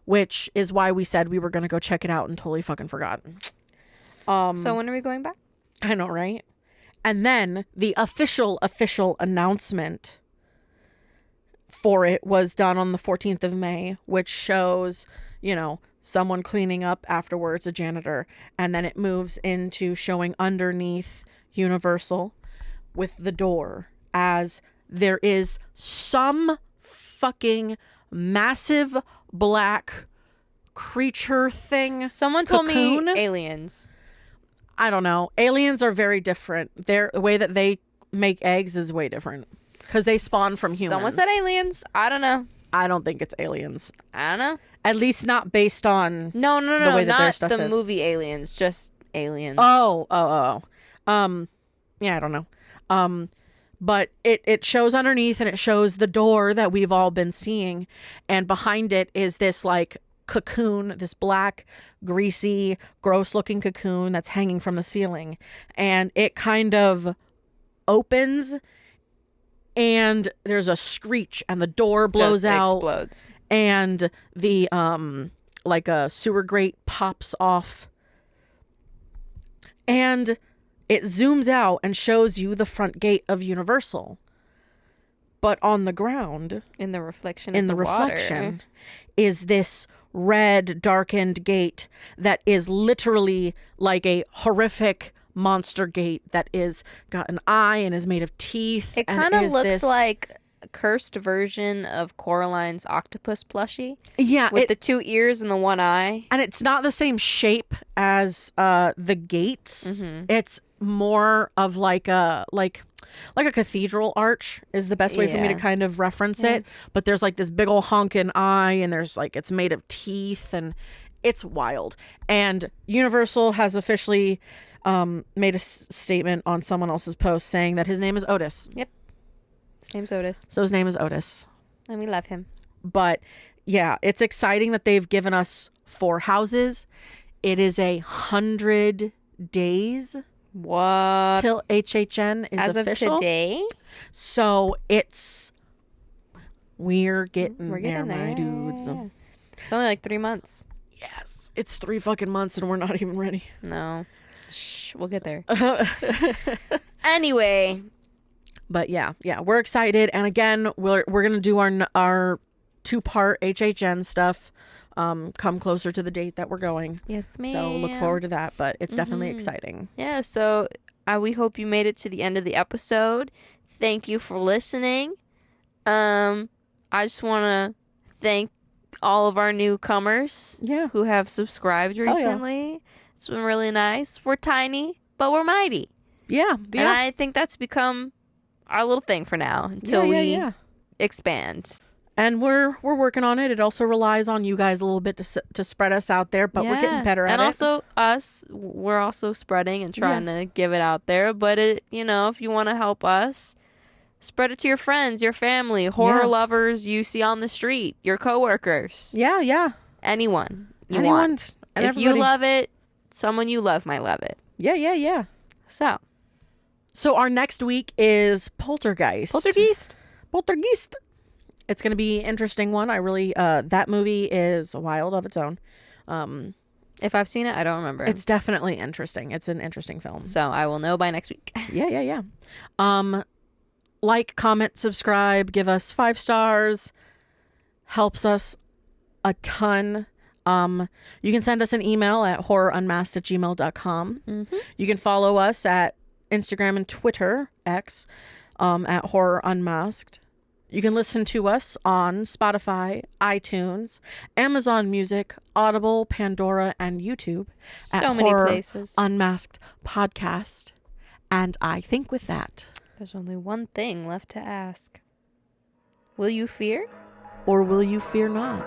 which is why we said we were going to go check it out and totally fucking forgot. So when are we going back? I know, right? And then the official announcement for it was done on the 14th of May, which shows, you know, someone cleaning up afterwards, a janitor. And then it moves into showing underneath Universal with the door as there is some fucking massive black creature thing. Someone told Cocoon? me aliens. I don't know. Aliens are very different. The way that they make eggs is way different because they spawn from humans. Someone said aliens. I don't know. I don't think it's aliens. I don't know. At least not based on No, the way that their not stuff the is. movie Aliens, just aliens. Oh. Yeah, I don't know. But it shows underneath and it shows the door that we've all been seeing, and behind it is this like cocoon, this black, greasy, gross looking cocoon that's hanging from the ceiling, and it kind of opens and there's a screech and the door blows just out, explodes, and the like a sewer grate pops off, and it zooms out and shows you the front gate of Universal. But on the ground, in the reflection in of the reflection, water, is this red darkened gate that is literally like a horrific monster gate that is got an eye and is made of teeth. It kind of looks like a cursed version of Coraline's octopus plushie. Yeah, with the two ears and the one eye. And it's not the same shape as the gates. Mm-hmm. It's more of like a cathedral arch is the best way for me to kind of reference it. But there's like this big old honking eye, and there's like it's made of teeth, and it's wild. And Universal has officially made a statement on someone else's post saying that his name is Otis. Yep. His name's Otis. So his name is Otis. And we love him. But yeah, it's exciting that they've given us 4 houses. It is 100 days. What? Till HHN is as official. Of today? So we're getting there, my yeah, dudes. Yeah. It's only like 3 months. Yes, it's 3 fucking months and we're not even ready. No. Shh, we'll get there. Anyway. But yeah, we're excited. And again, we're going to do our 2-part HHN stuff come closer to the date that we're going. Yes, ma'am. So look forward to that, but it's definitely exciting. Yeah, so we hope you made it to the end of the episode. Thank you for listening. I just want to thank all of our newcomers who have subscribed recently. It's been really nice. We're tiny, but we're mighty. Yeah. And I think that's become our little thing for now until we expand. And we're working on it. It also relies on you guys a little bit to spread us out there, but we're getting better at it. And also we're also spreading and trying to give it out there. But if you want to help us, spread it to your friends, your family, horror lovers you see on the street, your coworkers. Yeah. Anyone you want. And if you love it, someone you love might love it. Yeah. So our next week is Poltergeist. It's going to be an interesting one. I really, that movie is wild of its own. If I've seen it, I don't remember. It's definitely interesting. It's an interesting film. So I will know by next week. Yeah. Like, comment, subscribe, give us 5 stars. Helps a ton. You can send us an email at horrorunmasked@gmail.com. Mm-hmm. You can follow us at Instagram and Twitter, X, at Horror Unmasked. You can listen to us on Spotify, iTunes, Amazon Music, Audible, Pandora, and YouTube. So many places. Unmasked Podcast. And I think with that, there's only one thing left to ask. Will you fear? Or will you fear not?